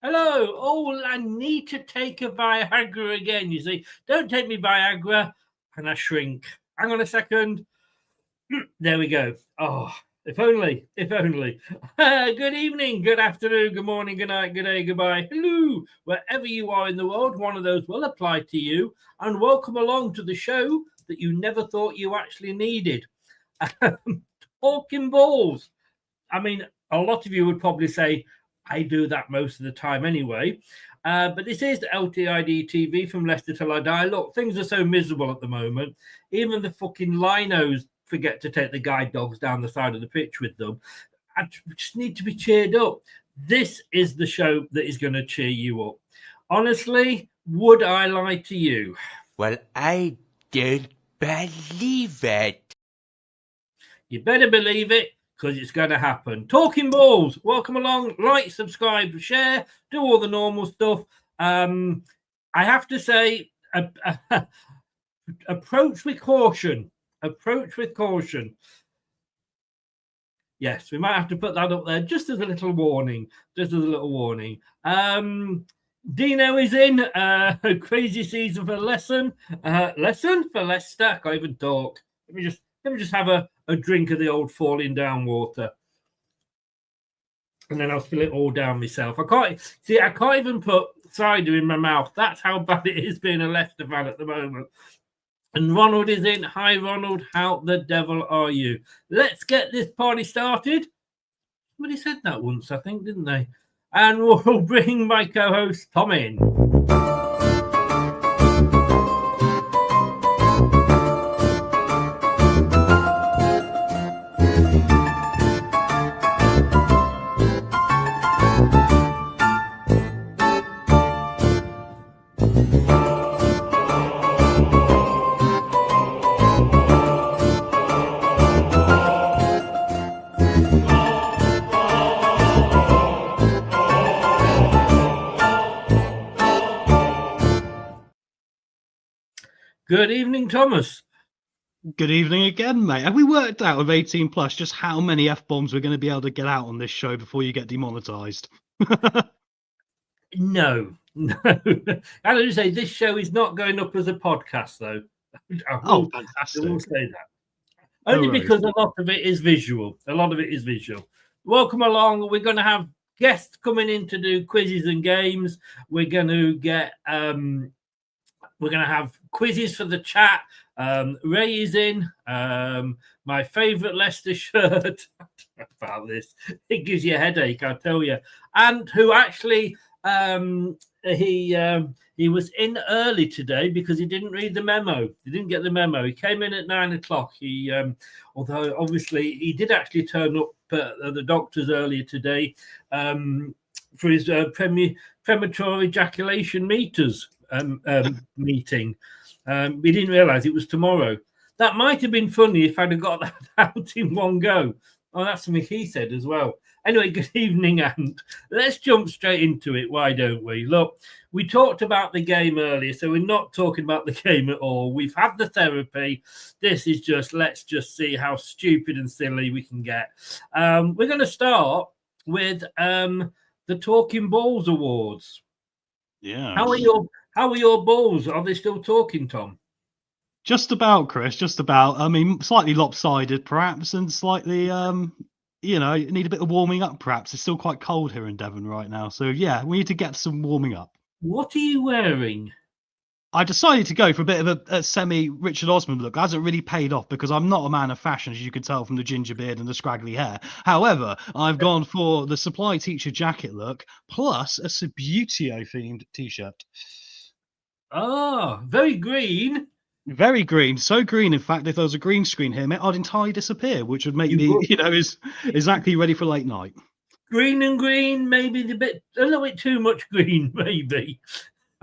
Hello. Oh, I need to take a Viagra again, you see. Don't take me Viagra, and I shrink. Hang on a second. There we go. Oh, if only, if only. Good evening, good afternoon, good morning, good night, good day, goodbye. Hello. Wherever you are in the world, one of those will apply to you. And welcome along to the show that you never thought you actually needed. Talking balls. I mean, a lot of you would probably say, I do that most of the time anyway. But this is the LTID TV from Leicester till I die. Look, things are so miserable at the moment. Even the fucking linos forget to take the guide dogs down the side of the pitch with them. I just need to be cheered up. This is the show that is going to cheer you up. Honestly, would I lie to you? Well, I don't believe it. You better believe it, because it's going to happen. Talking balls, welcome along. Like, subscribe, share, do all the normal stuff. I have to say, approach with caution. Approach with caution. Yes, we might have to put that up there just as a little warning. Just as a little warning. Dino is in. Crazy season for lesson for Leicester. I can't even talk. Let me just have a drink of the old falling down water, and then I'll spill it all down myself. I can't even put cider in my mouth. That's how bad it is being a Leicester fan at the moment. And Ronald is in. Hi, Ronald. How the devil are you? Let's get this party started. Somebody said that once, I think, didn't they? And we'll bring my co-host Tom in. Good evening, Thomas. Good evening again, mate. Have we worked out with 18 plus just how many F-bombs we're going to be able to get out on this show before you get demonetized? No. I would say this show is not going up as a podcast, though. Fantastic. I will say that. Only because a lot of it is visual. Welcome along. We're going to have guests coming in to do quizzes and games. We're going to get... we're going to have quizzes for the chat. Ray is in. My favourite Leicester shirt. About this. It gives you a headache, I'll tell you. And who actually, he was in early today because he didn't read the memo. He didn't get the memo. He came in at 9 o'clock. He, although obviously he did actually turn up at the doctor's earlier today for his premature ejaculation meters. Meeting. We didn't realize it was tomorrow. That might have been funny if I'd have got that out in one go. Oh, that's something he said as well. Anyway, good evening, Ant. Let's jump straight into it. Why don't we? Look, we talked about the game earlier, so we're not talking about the game at all. We've had the therapy. This is just, let's just see how stupid and silly we can get. We're going to start with the Talking Balls Awards. Yeah. How are your balls? Are they still talking, Tom? Just about, Chris. Just about. I mean, slightly lopsided, perhaps, and slightly need a bit of warming up. Perhaps it's still quite cold here in Devon right now, so yeah, we need to get some warming up. What are you wearing? I decided to go for a bit of a semi Richard Osman look. It hasn't really paid off because I'm not a man of fashion, as you can tell from the ginger beard and the scraggly hair. However, I've gone for the supply teacher jacket look plus a Subbuteo themed t-shirt. Ah, very green. Very green, so green. In fact, if there was a green screen here, mate, I'd entirely disappear, which would make me, is exactly ready for late night. Green and green, maybe a little bit too much green, maybe.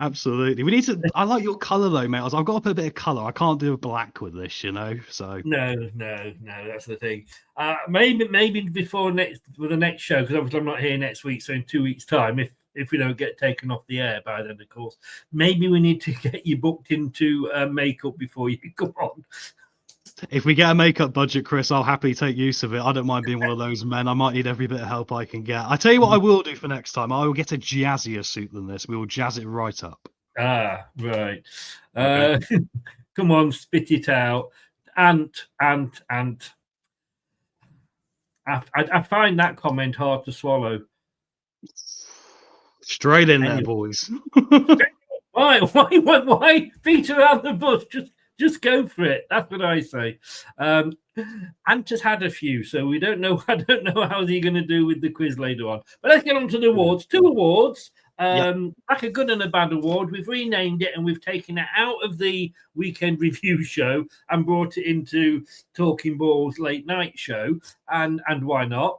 Absolutely. We need to. I like your colour though, mate. I've got to put a bit of colour. I can't do a black with this, So No, that's the thing. Maybe before the next show, because obviously I'm not here next week. So in 2 weeks' time, if we don't get taken off the air by then, of course, maybe we need to get you booked into makeup before you come on. If we get a makeup budget, Chris, I'll happily take use of it. I don't mind being one of those men. I might need every bit of help I can get. I tell you what I will do for next time. I will get a jazzier suit than this. We will jazz it right up. Ah, right. Okay. Come on, spit it out. Ant. I find that comment hard to swallow. Straight in there, boys. Why beat around the bush? Just go for it. That's what I say. Ant has had a few, so we don't know. I don't know how he's going to do with the quiz later on. But let's get on to the awards. 2 awards. Like a good and a bad award. We've renamed it and we've taken it out of the weekend review show and brought it into Talking Balls late night show. And why not?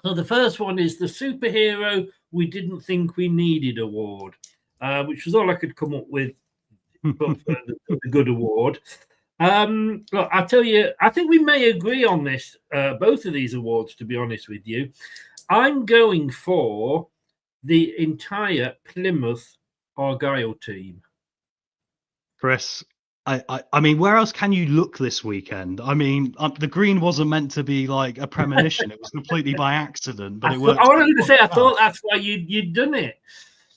So the first one is the superhero we didn't think we needed award, which was all I could come up with. The good award. Look, I tell you, I think we may agree on this, both of these awards, to be honest with you. I'm going for the entire Plymouth Argyle team. Chris, I mean, where else can you look this weekend? I mean, the green wasn't meant to be like a premonition. It was completely by accident, but it worked. I wanted to say, I thought that's why you'd done it.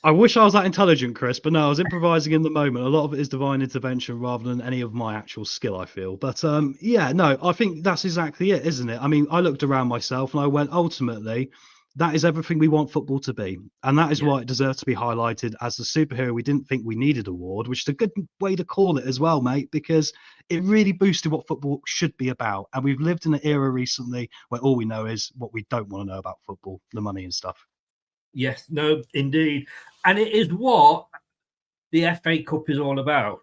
I wish I was that intelligent, Chris, but no, I was improvising in the moment. A lot of it is divine intervention rather than any of my actual skill, I feel. But yeah, no, I think that's exactly it, isn't it? I mean, I looked around myself and I went, ultimately, that is everything we want football to be. And that is why it deserves to be highlighted as the superhero we didn't think we needed award, which is a good way to call it as well, mate, because it really boosted what football should be about. And we've lived in an era recently where all we know is what we don't want to know about football, the money and stuff. Yes, no, indeed. And it is what the FA Cup is all about.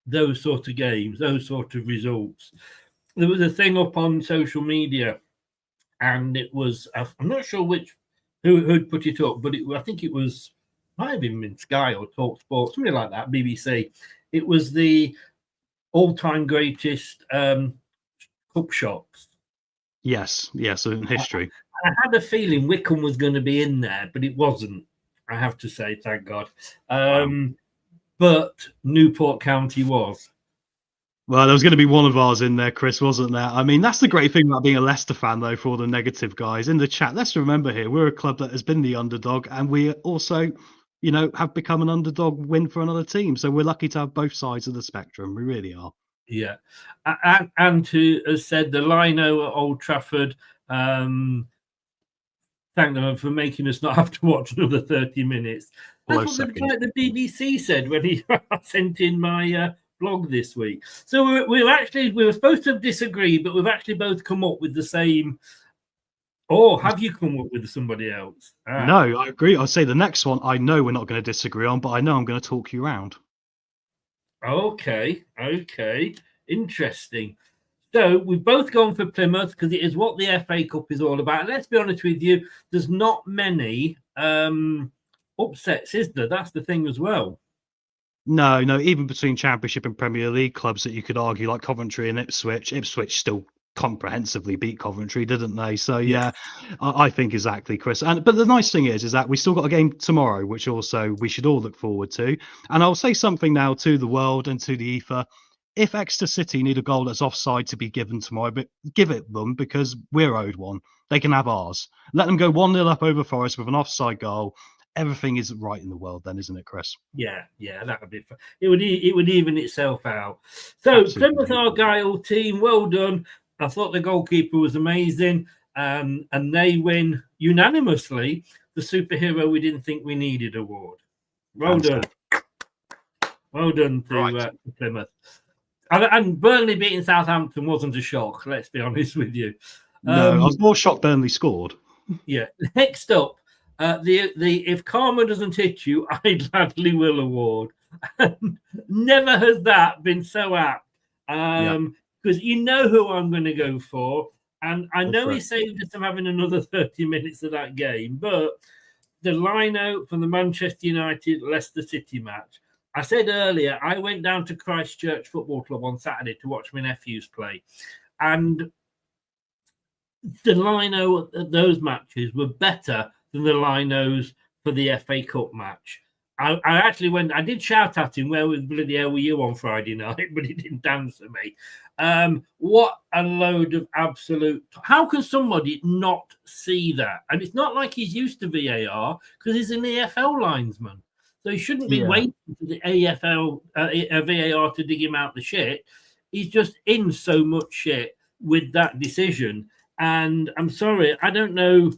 Those sort of games, those sort of results. There was a thing up on social media, and it was, I'm not sure who'd put it up, but I think it might have been in Sky or Talk Sport, something like that, BBC. It was the all-time greatest cup shots. Yes, in history. I had a feeling Wickham was going to be in there, but it wasn't. I have to say, thank God. But Newport County was. Well, there was going to be one of ours in there, Chris, wasn't there? I mean, that's the great thing about being a Leicester fan, though, for all the negative guys in the chat. Let's remember here, we're a club that has been the underdog, and we also, have become an underdog win for another team. So we're lucky to have both sides of the spectrum. We really are. Yeah. And to has said the lino at Old Trafford, thank them for making us not have to watch another 30 minutes. That's what the BBC said when he sent in my blog this week. So we were supposed to disagree, but we've actually both come up with the same. Or have you come up with somebody else? No, I agree. I'll say the next one I know we're not going to disagree on, but I know I'm going to talk you around. Okay. Interesting. So we've both gone for Plymouth because it is what the FA Cup is all about. And let's be honest with you, there's not many upsets, is there? That's the thing as well. No, even between Championship and Premier League clubs that you could argue, like Coventry and Ipswich still comprehensively beat Coventry, didn't they? So yeah, I think exactly, Chris. But the nice thing is that we still got a game tomorrow, which also we should all look forward to. And I'll say something now to the world and to the ether. If Exeter City need a goal that's offside to be given tomorrow, but give it them because we're owed one. They can have ours. Let them go 1-0 up over Forest with an offside goal. Everything is right in the world then, isn't it, Chris? Yeah, that would be fun. It would even itself out. So Plymouth Argyle team, well done. I thought the goalkeeper was amazing. and they win unanimously the superhero we didn't think we needed award. Well done. Well done to Plymouth. And Burnley beating Southampton wasn't a shock, let's be honest with you. No, I was more shocked Burnley scored. Yeah. Next up, the If Karma Doesn't Hit You, I Gladly Will award. Never has that been so apt. Because you know who I'm going to go for. And I know he saved us from having another 30 minutes of that game, but the line-out from the Manchester United Leicester City match. I said earlier, I went down to Christchurch Football Club on Saturday to watch my nephews play. And the lino at those matches were better than the linos for the FA Cup match. I actually went, I did shout at him, where was bloody hell were you on Friday night? But he didn't answer me. What a load of absolute... How can somebody not see that? And it's not like he's used to VAR, because he's an EFL linesman. So he shouldn't be waiting for the VAR to dig him out the shit. He's just in so much shit with that decision. And I'm sorry, I don't know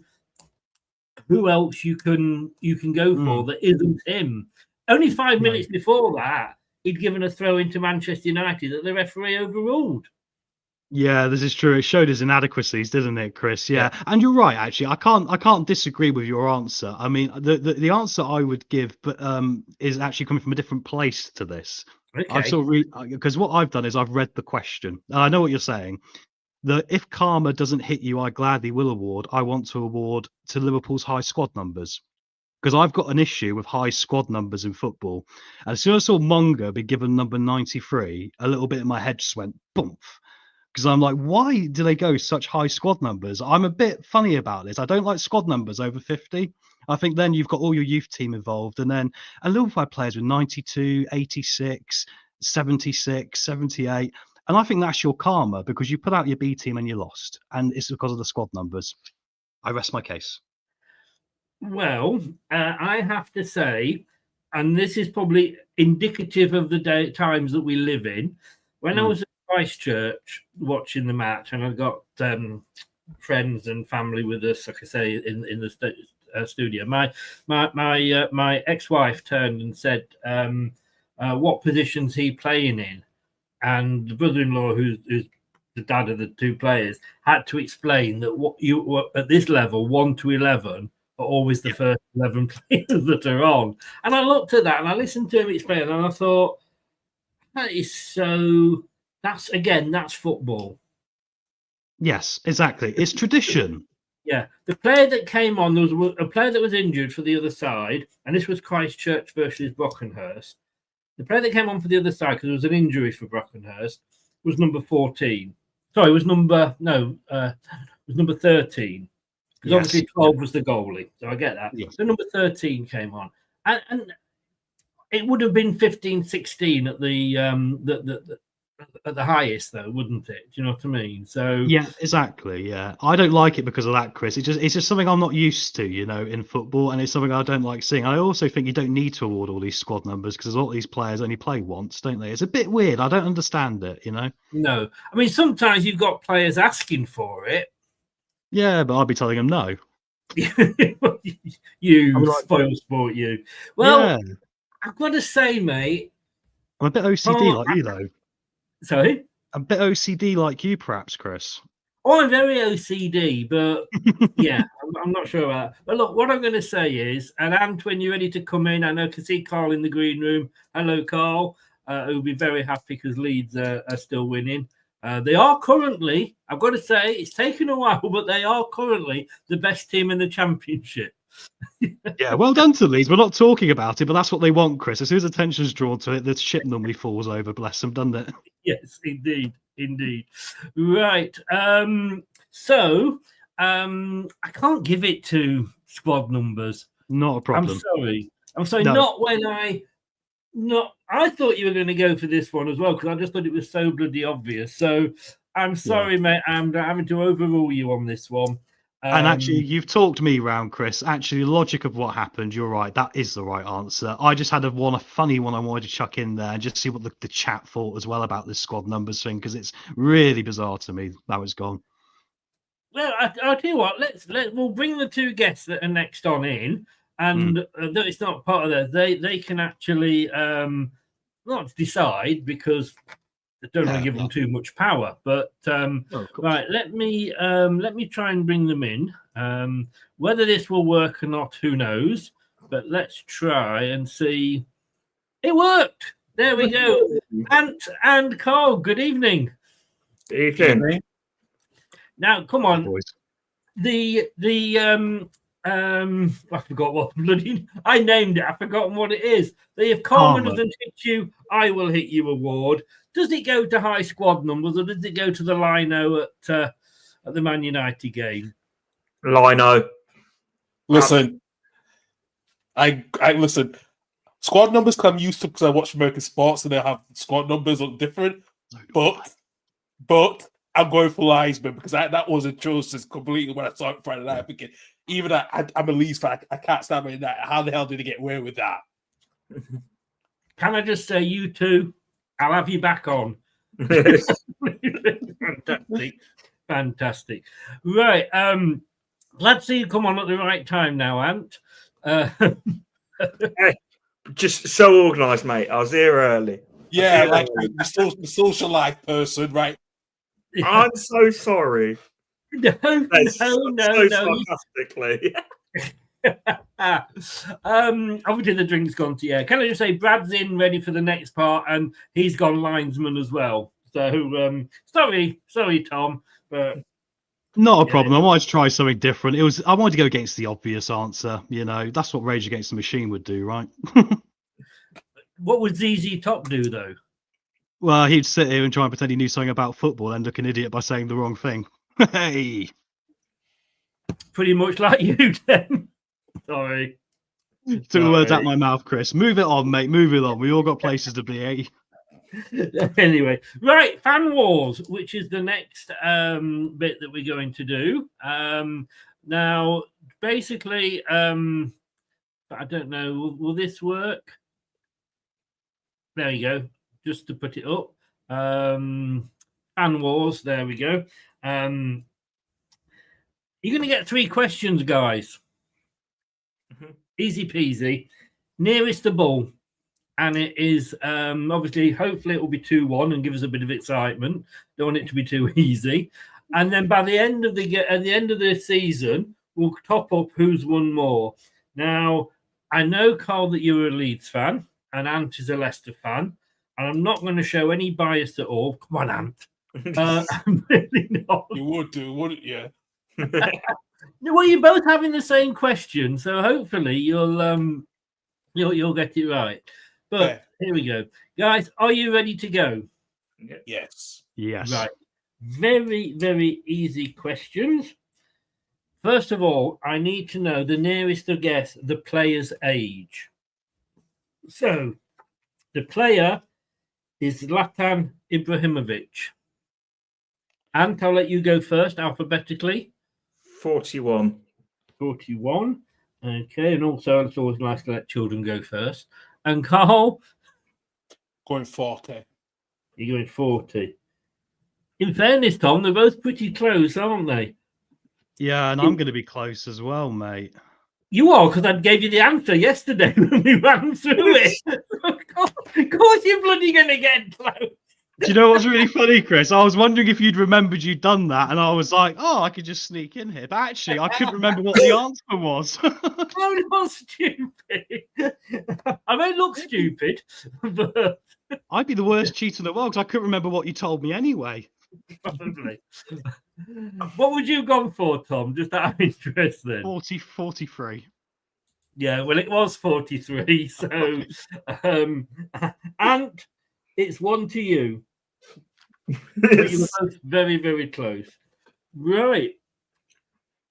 who else you can go for that isn't him. Only 5 minutes before that, he'd given a throw into Manchester United that the referee overruled. Yeah, this is true. It showed his inadequacies, didn't it, Chris? Yeah. And you're right. Actually, I can't disagree with your answer. I mean, the answer I would give, but is actually coming from a different place to this. Okay. I've sort of because what I've done is I've read the question, and I know what you're saying. The If Karma Doesn't Hit You, I Gladly Will award, I want to award to Liverpool's high squad numbers. Because I've got an issue with high squad numbers in football. And as soon as I saw Munger be given number 93, a little bit in my head just went boom. Because I'm like, why do they go such high squad numbers? I'm a bit funny about this. I don't like squad numbers over 50. I think then you've got all your youth team involved. And Liverpool players with 92, 86, 76, 78. And I think that's your karma, because you put out your B team and you lost. And it's because of the squad numbers. I rest my case. Well, I have to say, and this is probably indicative of the times that we live in, when I was at Christchurch watching the match, and I got friends and family with us, like I say, in the studio. My ex-wife turned and said, "What position's he playing in?" And the brother-in-law, who's the dad of the two players, had to explain that what you at this level, 1 to 11, are always the first 11 players that are on. And I looked at that and I listened to him explain, and I thought, that is so. That's football. Yes, exactly. It's tradition. Yeah, the player that came on, there was a player that was injured for the other side, and this was Christchurch versus Brockenhurst. The player that came on for the other side, because there was an injury for Brockenhurst, was number 14. Sorry, it was number 13. Because obviously 12 was the goalie, so I get that. Yes. So number 13 came on, and it would have been 15, 16 at the highest, though, wouldn't it? Do you know what I mean? So yeah, exactly. Yeah, I don't like it because of that, Chris. It's just something I'm not used to, in football, and it's something I don't like seeing. I also think you don't need to award all these squad numbers, because a lot of these players only play once, don't they? It's a bit weird. I don't understand it. No, I mean, sometimes you've got players asking for it. Yeah, but I'll be telling them no. You spoil sport, you. Well, yeah. I've got to say, mate, I'm a bit OCD like you, though. Sorry? A bit OCD like you, perhaps, Chris. Oh, I'm very OCD, but yeah, I'm not sure about that. But look, what I'm going to say is, and Ant, when you're ready to come in, I know I can see Carl in the green room. Hello, Carl. Who'll be very happy because Leeds are still winning. They are currently, I've got to say, it's taken a while, but they are currently the best team in the Championship. Yeah, well done to Leeds. We're not talking about it, but that's what they want, Chris. As soon as attention's drawn to it, the ship normally falls over, bless them, doesn't it? Yes, indeed. Right. So I can't give it to squad numbers. Not a problem. I'm sorry. No. Not when I thought you were going to go for this one as well, because I just thought it was so bloody obvious. So I'm sorry, mate. I'm having to overrule you on this one. And actually, you've talked me round, Chris. Actually, the logic of what happened, you're right. That is the right answer. I just had a funny one I wanted to chuck in there and just see what the chat thought as well about this squad numbers thing, because it's really bizarre to me how it's gone. Well, I'll tell you what. We'll bring the two guests that are next on in, and though it's not part of that, they can actually not decide because I don't want to give them too much power. But right, let me try and bring them in. Whether this will work or not, who knows? But let's try and see. It worked. There we go. Ant and Carl. Good evening. Evening. Now, come on. Boys. I forgot what bloody I named it. I've forgotten what it is. The if Coleman doesn't hit you, I will hit you award. Does it go to high squad numbers or does it go to the lino at the Man United game? Lino. Listen, I listen. Squad numbers come used to because I watch American sports and they have squad numbers look different. But I'm going for Linesman because that was atrocious completely when I saw it Friday night. I'm thinking, even I'm a Leeds fan, I can't stand it. How the hell did he get away with that? Can I just say, you two, I'll have you back on. Fantastic. Right. Glad to see you come on at the right time now, Ant. Hey, just so organised, mate. I was here early. Yeah, like the social life person, right? I'm so sorry. No. Sarcastically. Obviously the drink's gone to Can I just say Brad's in ready for the next part and he's gone linesman as well. So sorry Tom, but not a problem. I wanted to try something different. I wanted to go against the obvious answer. You know, that's what Rage Against the Machine would do, right? What would ZZ Top do though? Well, he'd sit here and try and pretend he knew something about football and look an idiot by saying the wrong thing. Hey, pretty much like you then. Sorry. Took the words out my mouth, Chris. Move it on, mate. Move it on. We all got places to be, eh? Anyway, right, Fan Wars, which is the next bit that we're going to do. Now, basically, I don't know, will this work? There you go, just to put it up. Fan Wars, there we go. You're going to get 3 questions, guys. Easy peasy. Nearest the ball. And it is obviously, hopefully, it will be 2-1 and give us a bit of excitement. Don't want it to be too easy. And then by the end of the season, we'll top up who's won more. Now, I know, Carl, that you're a Leeds fan, and Ant is a Leicester fan, and I'm not going to show any bias at all. Come on, Ant. I'm really not. You would do, wouldn't you? Well, you're both having the same question, so hopefully you'll get it right. But Here we go. Guys, are you ready to go? Yes. Yes. Right. Very, very easy questions. First of all, I need to know the nearest to guess the player's age. So, the player is Zlatan Ibrahimovic. Ant, I'll let you go first alphabetically. 41. 41. Okay, and also it's always nice to let children go first. And Carl? Going 40. You're going 40. In fairness, Tom, they're both pretty close, aren't they? Yeah, and I'm going to be close as well, mate. You are, because I gave you the answer yesterday when we ran through it. Of course you're bloody going to get close. Do you know what's really funny, Chris? I was wondering if you'd remembered you'd done that, and I was like, oh, I could just sneak in here. But actually, I couldn't remember what the answer was. I'm not stupid. I may look stupid, but... I'd be the worst cheater in the world because I couldn't remember what you told me anyway. Probably. What would you have gone for, Tom? Just out of interest then. 43. Yeah, well, it was 43. So, Ant, it's 1 to you. You were both very, very close. Right.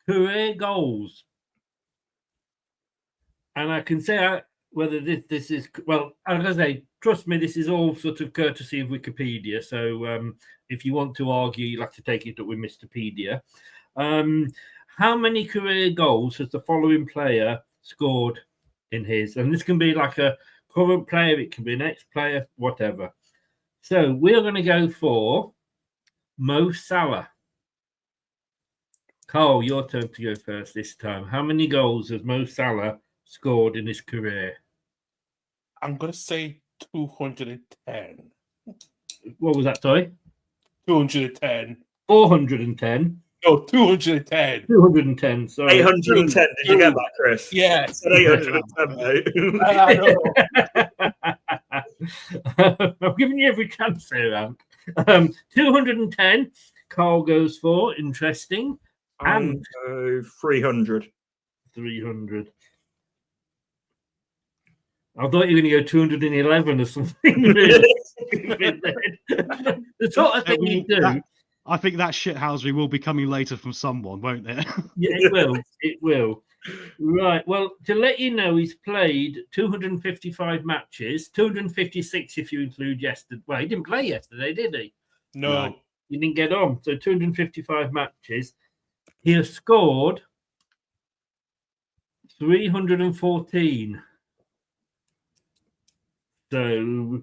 Career goals. And I can say whether this is, well, I'm going to say, trust me, this is all sort of courtesy of Wikipedia. So if you want to argue, you'll have to take it up with Mrpedia. How many career goals has the following player scored in his? And this can be like a current player, it can be an ex-player, whatever. So we're going to go for Mo Salah. Carl, your turn to go first this time. How many goals has Mo Salah scored in his career? I'm going to say 210. What was that, sorry? 210. 410. No, 210. 210, sorry. 810. Did you get that, Chris? Yeah. I said 810, mate. I know. I'm giving you every chance here, Ant. 210. Carl goes for. Interesting. And 300. 300. I thought you were going to go 211 or something. Really. The sort of thing you do. I think that shithousery will be coming later from someone, won't it? Yeah, it will. It will. Right. Well, to let you know, he's played 255 matches, 256 if you include yesterday. Well, he didn't play yesterday, did he? No. He didn't get on. So 255 matches. He has scored 314. So,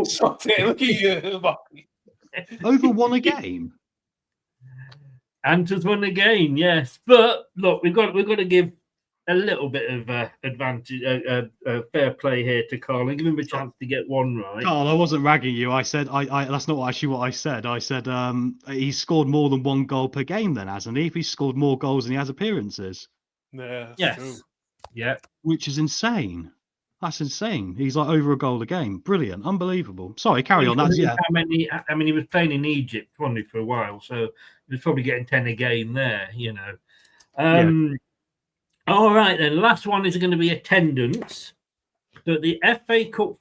Shut it. Look at you. Over one a game. Ant has won again, yes. But look, we've got to give a little bit of advantage, fair play here to Carl and give him a chance to get one right. Carl, I wasn't ragging you. I said that's not actually what I said. I said he's scored more than one goal per game, then, hasn't he? If he's scored more goals than he has appearances. Yeah, that's Yes. true. Yeah. Which is insane. That's insane. He's like over a goal a game. Brilliant. Unbelievable. Sorry, carry on. That's yeah. How many? I mean, he was playing in Egypt only for a while, so he was probably getting 10 a game there, you know. All right, then. Last one is going to be attendance. So the FA Cup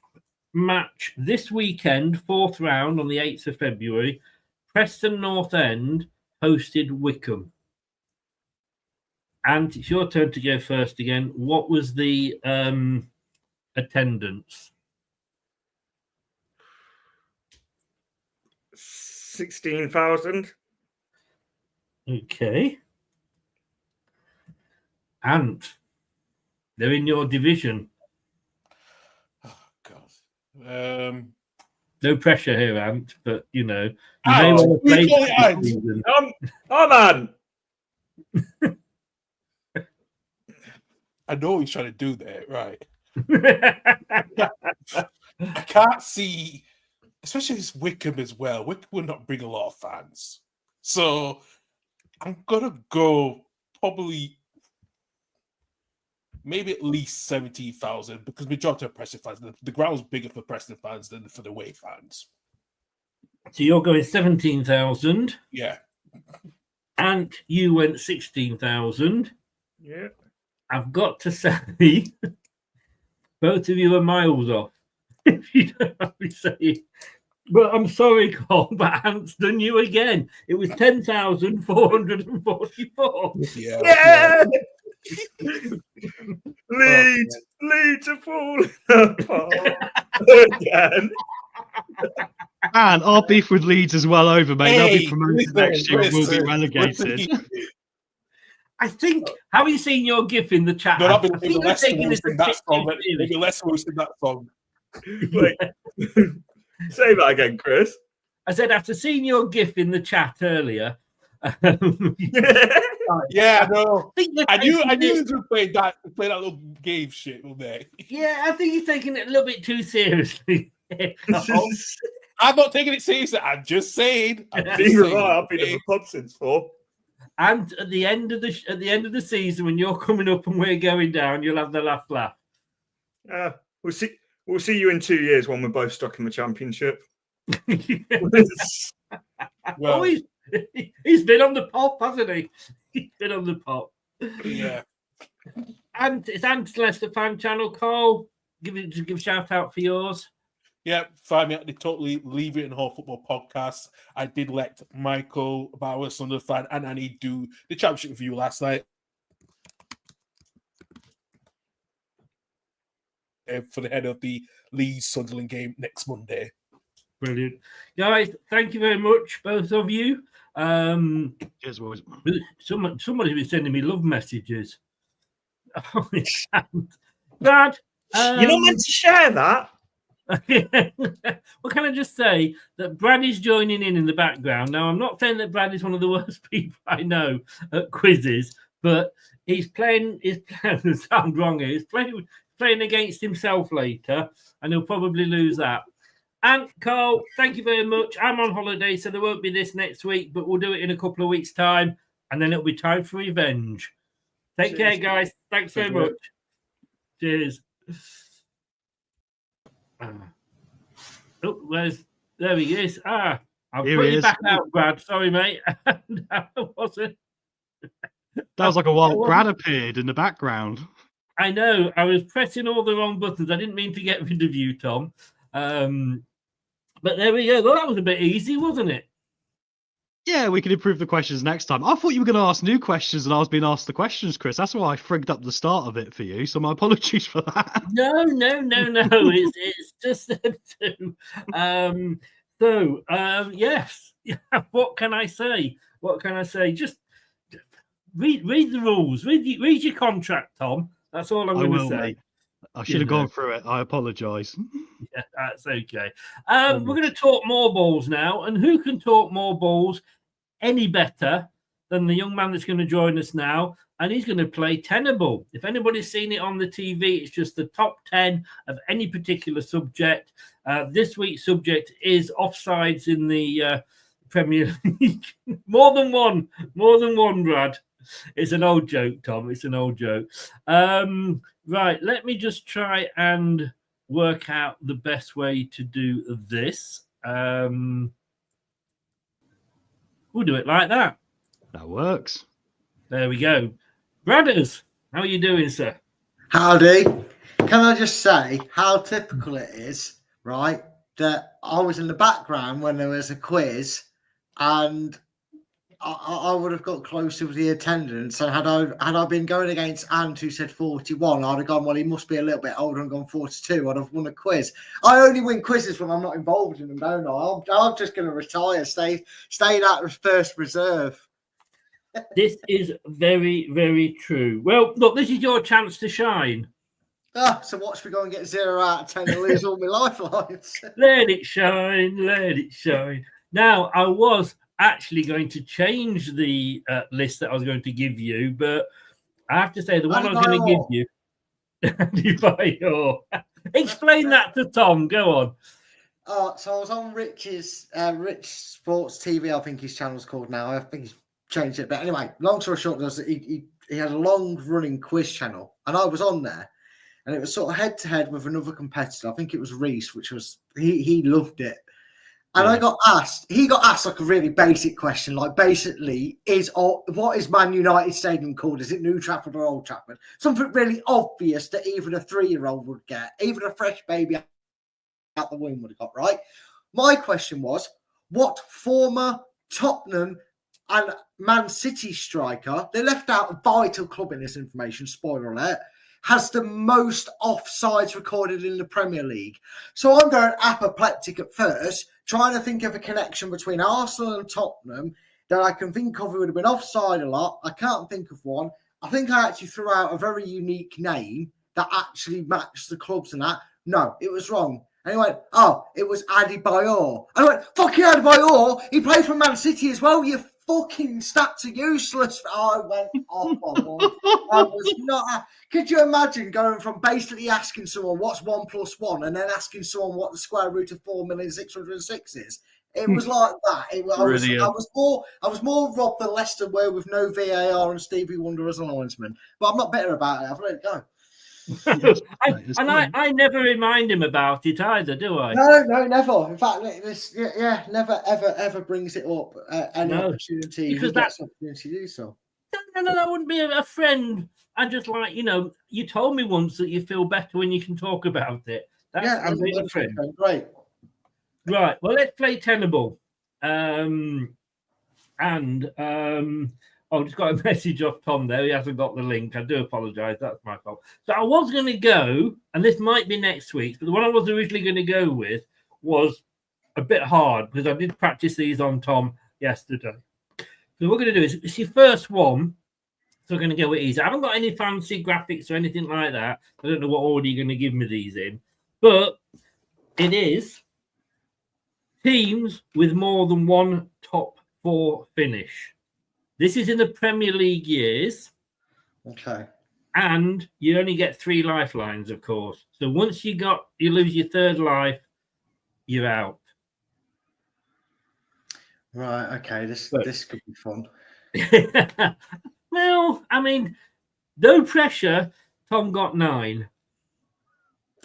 match this weekend, 4th round on the 8th of February, Preston North End hosted Wickham. And it's your turn to go first again. What was the attendance? 16,000. Okay. Ant, they're in your division. Oh, God. No pressure here, Ant, but you know, you Ow, may well have we played call it this Ant. season. Man. I know he's trying to do that, right? I can't see, especially this Wickham as well. Wickham will not bring a lot of fans. So I'm going to go probably maybe at least 17,000 because majority of Preston fans, the ground's bigger for Preston fans than for the away fans. So you're going 17,000. Yeah. And you went 16,000. Yeah. I've got to say, both of you are miles off. If you don't have me saying. But I'm sorry, Cole, but Ant's done you again. It was 10,444. Yeah. Leeds are falling apart again. And our beef with Leeds is well over, mate. They'll be promoted listen, next year and we'll be listen, relegated. I think, have you seen your GIF in the chat? No, I that'll be think you're Leicester taking this will a sing that bit song. too Maybe seriously. Leicester will sing that song. Wait. Say that again, Chris. I said, after seeing your GIF in the chat earlier, Yeah, no. I knew you he was going to play that little game shit, wasn't they? Yeah, I think he's taking it a little bit too seriously. I'm not taking it seriously. I'm just saying. You're right. I've been in the pub since 4. And at the end of the season, when you're coming up and we're going down, you'll have the laugh. We'll see you in 2 years when we're both stuck in the championship. Well, he's been on the pop, hasn't he? He's been on the pop. yeah. And it's Ant's Leicester fan channel. Carl, give a shout out for yours. Yeah, find me at the Totally Leave It in Whole Football podcast. I did let Michael Bauer, Sunderland fan, and Annie do the championship review last night for the head of the Leeds Sunderland game next Monday. Brilliant. Guys, thank you very much, both of you. Cheers, boys. Somebody's been sending me love messages. Dad, You're not meant to share that. Well, can I just say that Brad is joining in the background? Now, I'm not saying that Brad is one of the worst people I know at quizzes, but he's playing. Sound wrong here. He's playing against himself later, and he'll probably lose that. And Carl, thank you very much. I'm on holiday, so there won't be this next week, but we'll do it in a couple of weeks' time, and then it'll be time for revenge. Take care, guys. Thanks very much. Cheers. Oh, there he is. I'll Here put he you is. back out, Brad. Sorry, mate. I wasn't. That was like a while Brad appeared in the background. I know. I was pressing all the wrong buttons. I didn't mean to get rid of you, Tom. But there we go. Well, that was a bit easy, wasn't it? Yeah, we can improve the questions next time. I thought you were going to ask new questions and I was being asked the questions, Chris. That's why I frigged up the start of it for you. So my apologies for that. No. It's just them two. Yes. What can I say? Just read the rules. Read your contract, Tom. That's all I'm going to say. Mate. I should have gone through it. I apologise. Yeah, that's okay. We're going to talk more balls now. And who can talk more balls any better than the young man that's going to join us now? And he's going to play Tenable. If anybody's seen it on the TV, it's just the top 10 of any particular subject. This week's subject is offsides in the Premier League. More than one, Brad. It's an old joke, Tom. It's an old joke. Right, let me just try and work out the best way to do this. We'll do it like that. That works. There we go. Brothers, how are you doing, sir? Howdy. Can I just say how typical it is, right, that I was in the background when there was a quiz and I would have got closer with the attendance, and had I been going against Ant, who said 41, I'd have gone, well, he must be a little bit older and gone 42. I'd have won a quiz. I only win quizzes when I'm not involved in them, don't I? I'm just going to retire, stay out of first reserve. This is very, very true. Well, look, this is your chance to shine. So watch me go and get 0 out of 10 and lose all my lifelines. Let it shine, let it shine. Now, I was actually going to change the list that I was going to give you, but I have to say the one I was going to give you. Explain that to Tom. Go on. So I was on Rich's Rich Sports TV. I think his channel's called now. I think he's changed it. But anyway, long story short, he had a long running quiz channel, and I was on there, and it was sort of head to head with another competitor. I think it was Reese, which was he loved it. And yeah. He got asked like a really basic question, like basically, what is Man United Stadium called? Is it New Trafford or Old Trafford? Something really obvious that even a 3-year-old would get, even a fresh baby out the womb would have got, right? My question was, what former Tottenham and Man City striker, they left out a vital club in this information, spoiler alert, has the most offsides recorded in the Premier League? So I'm going apoplectic at first, trying to think of a connection between Arsenal and Tottenham that I can think of who would have been offside a lot. I can't think of one. I think I actually threw out a very unique name that actually matched the clubs and that. No, it was wrong. And he went, it was Adebayor. I went, fucking Adebayor? He played for Man City as well, you fucking stats are useless. I went off on one. I was not. Could you imagine going from basically asking someone what's 1 + 1 and then asking someone what the square root of 4,606,000 is? It was like that. I was more Rob the Leicester way with no VAR and Stevie Wonder as a linesman. But I'm not bitter about it. I've let it go. I never remind him about it either, do I? No, never. In fact, never, ever brings it up. Any opportunity he gets opportunity to do so. No, that wouldn't be a friend. I'm just like, you told me once that you feel better when you can talk about it. That's a real friend. Great. Right. Well, let's play Tenable. I just got a message off Tom there. He hasn't got the link. I do apologise. That's my fault. So I was going to go, and this might be next week, but the one I was originally going to go with was a bit hard because I did practice these on Tom yesterday. So what we're going to do is, it's your first one, so we're going to go with easy. I haven't got any fancy graphics or anything like that. I don't know what order you're going to give me these in. But It is teams with more than one top 4 finish. This is in the Premier League years, Okay. and you only get 3 lifelines, of course. So once you lose your 3rd life, you're out. Right. Okay. This could be fun. Well, I mean, no pressure. Tom got 9.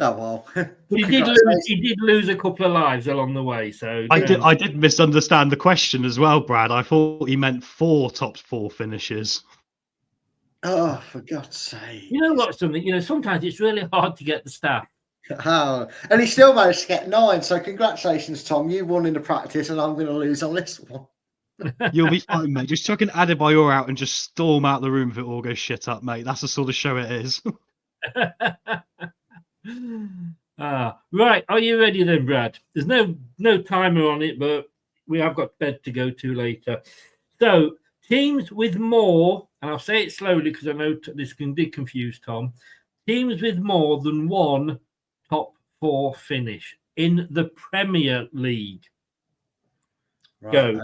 Oh well. But he did lose a couple of lives along the way. So I did misunderstand the question as well, Brad. I thought he meant 4 top 4 finishes. Oh, for God's sake! You know what? Sometimes it's really hard to get the staff. Oh, and he still managed to get 9. So congratulations, Tom. You won in the practice, and I'm going to lose on this one. You'll be fine, mate. Just chuck an Adebayor out and just storm out the room if it all goes shit up, mate. That's the sort of show it is. Right. Are you ready then, Brad? There's no timer on it, but we have got bed to go to later. So teams with more, and I'll say it slowly because I know this did confuse Tom. Teams with more than 1 top 4 finish in the Premier League. Right, Go. Okay.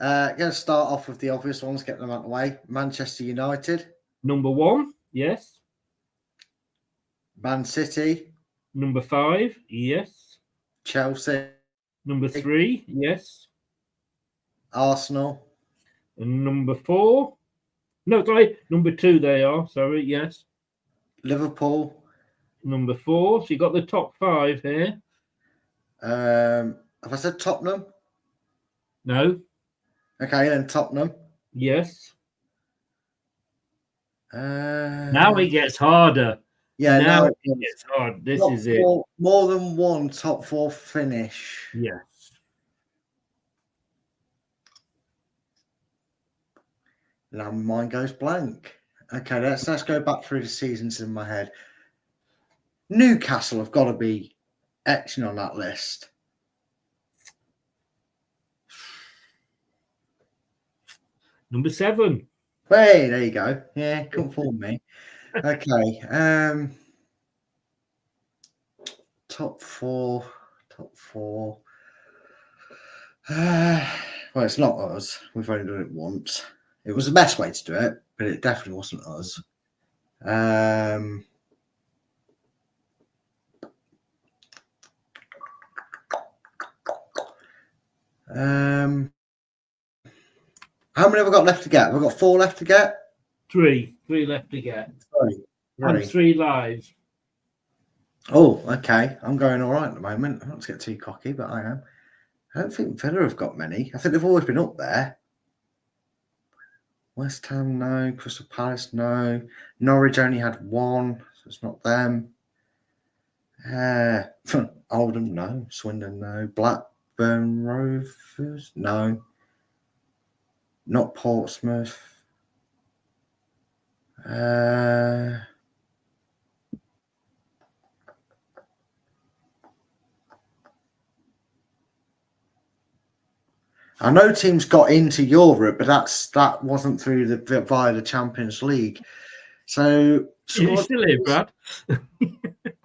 Going to start off with the obvious ones, get them out of the way. Manchester United. Number 1, yes. Man City. Number 5, yes. Chelsea. Number 3, yes. Arsenal. And number 4. No, sorry. Number 2 they are. Sorry, yes. Liverpool. Number 4. So you got the top 5 here. Have I said Tottenham? No. Okay, then Tottenham. Yes. Now it gets harder. Yeah, now it gets hard. This top is it. More than 1 top 4 finish. Yes. Now my mind goes blank. Okay, let's go back through the seasons in my head. Newcastle have got to be etching on that list. Number 7. Hey, there you go. Yeah, couldn't fool me. Okay. Top 4. Well, it's not us. We've only done it once. It was the best way to do it, but it definitely wasn't us. How many have I got left to get? Have I got 4 left to get? 3 left to get. 3. And 3 lives. Oh, okay. I'm going all right at the moment. Not to get too cocky, but I am. I don't think Villa have got many. I think they've always been up there. West Ham, no. Crystal Palace, no. Norwich only had 1, so it's not them. Oldham, no. Swindon, no. Blackburn Rovers, no. Not Portsmouth. I know teams got into Europe, but that wasn't through via the Champions League. So You still here, Brad?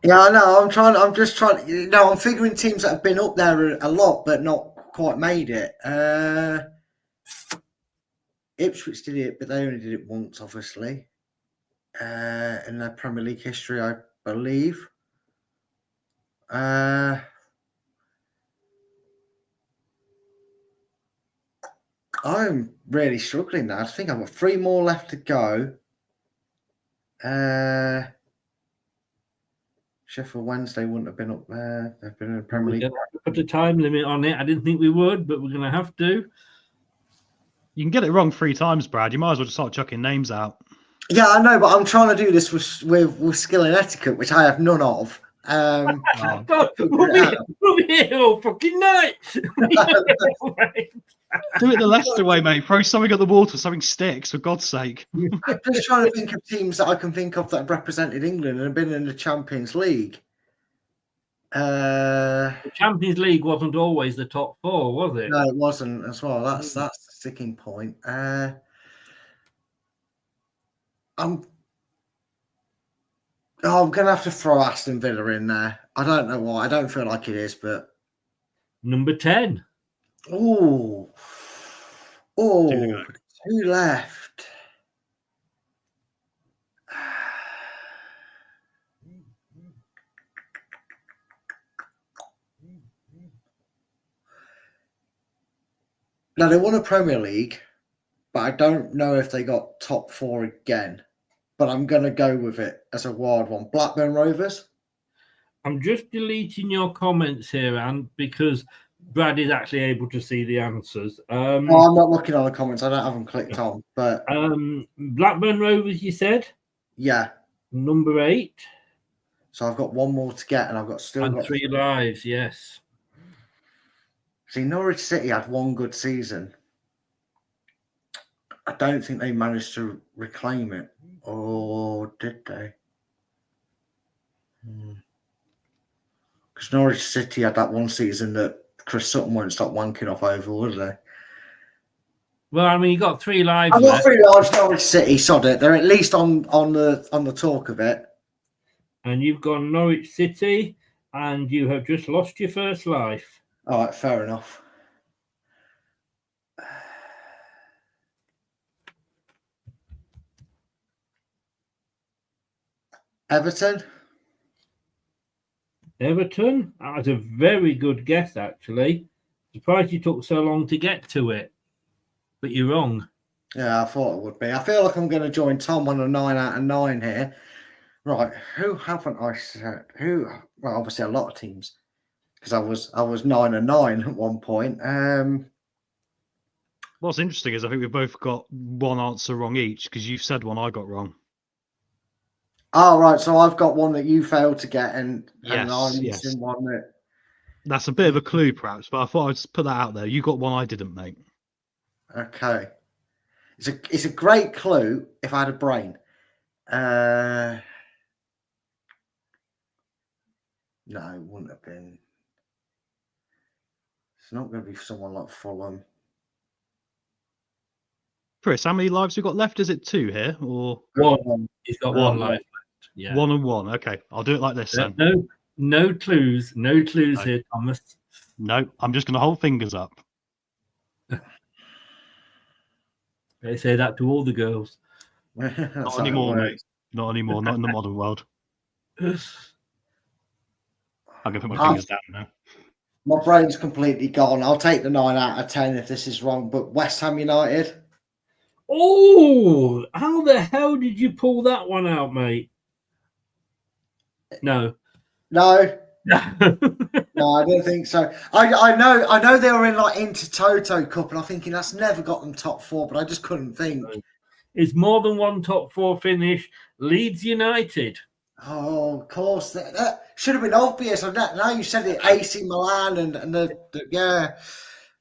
Yeah, I know. I'm just trying. I'm figuring teams that have been up there a lot, but not quite made it. Ipswich did it, but they only did it once, obviously, in their Premier League history, I believe. I'm really struggling now. I think I've got 3 more left to go. Sheffield Wednesday wouldn't have been up there. They've been in the Premier League. Put a time limit on it. I didn't think we would, but we're going to have to. You can get it wrong 3 times, Brad. You might as well just start chucking names out. Yeah, I know, but I'm trying to do this with skill and etiquette, which I have none of. God, we'll be here all fucking night. Do it the Leicester way, mate. Throw something at the wall till something sticks, for God's sake. I'm just trying to think of teams that I can think of that have represented England and have been in the Champions League. The Champions League wasn't always the top 4, was it? No, it wasn't as well. That's the sticking point. Oh, I'm going to have to throw Aston Villa in there. I don't know why. I don't feel like it is, but. Number 10. Oh. Oh, two left. Now, they won a Premier League, but I don't know if they got top 4 again. But I'm going to go with it as a wild one. Blackburn Rovers. I'm just deleting your comments here, Anne, because Brad is actually able to see the answers. Oh, I'm not looking on the comments. I don't have them clicked on. But Blackburn Rovers, you said? yeah. Number 8. So I've got one more to get, and I've got still got 3 lives, yes. See, Norwich City had one good season. I don't think they managed to reclaim it. Or did they? Because Norwich City had that one season that Chris Sutton won't stop wanking off over, would they? Well, I mean, you got 3 lives I've got there. 3 lives, Norwich City, sod it. They're at least on the talk of it. And you've gone Norwich City, and you have just lost your first life. All right, fair enough. Everton. Everton? That's a very good guess, actually. Surprised you took so long to get to it. But you're wrong. Yeah, I thought it would be. I feel like I'm going to join Tom on a 9 out of 9 here. Right, who haven't I said? Who? Well, obviously a lot of teams, because I was 9 and 9 at one point. What's interesting is I think we've both got one answer wrong each, because you've said one I got wrong. Oh, right. So I've got one that you failed to get, and I'm Yes. missing one that. That's a bit of a clue, perhaps, but I thought I'd just put that out there. You got one I didn't make. Okay. It's a great clue if I had a brain. No, it wouldn't have been. It's not going to be someone like Fulham. Chris, how many lives you got left? Is it 2 here, or 1? He's got 1 One. life left. Yeah. 1 and 1? Okay, I'll do it like this then. No clues. No clues No. here, Thomas. No, I'm just going to hold fingers up. They say that to all the girls. Not anymore, mate. Not anymore. Not in the modern world. I'm going to put my fingers down now. My brain's completely gone. I'll take the 9 out of 10 if this is wrong, but West Ham United. Oh, how the hell did you pull that one out, mate? No. No, I don't think so. I know they were in like Intertoto Cup, and I'm thinking that's never got them top 4, but I just couldn't think. It's more than one top 4 finish. Leeds United. Oh, of course, that should have been obvious. Now you said it, AC Milan and the yeah.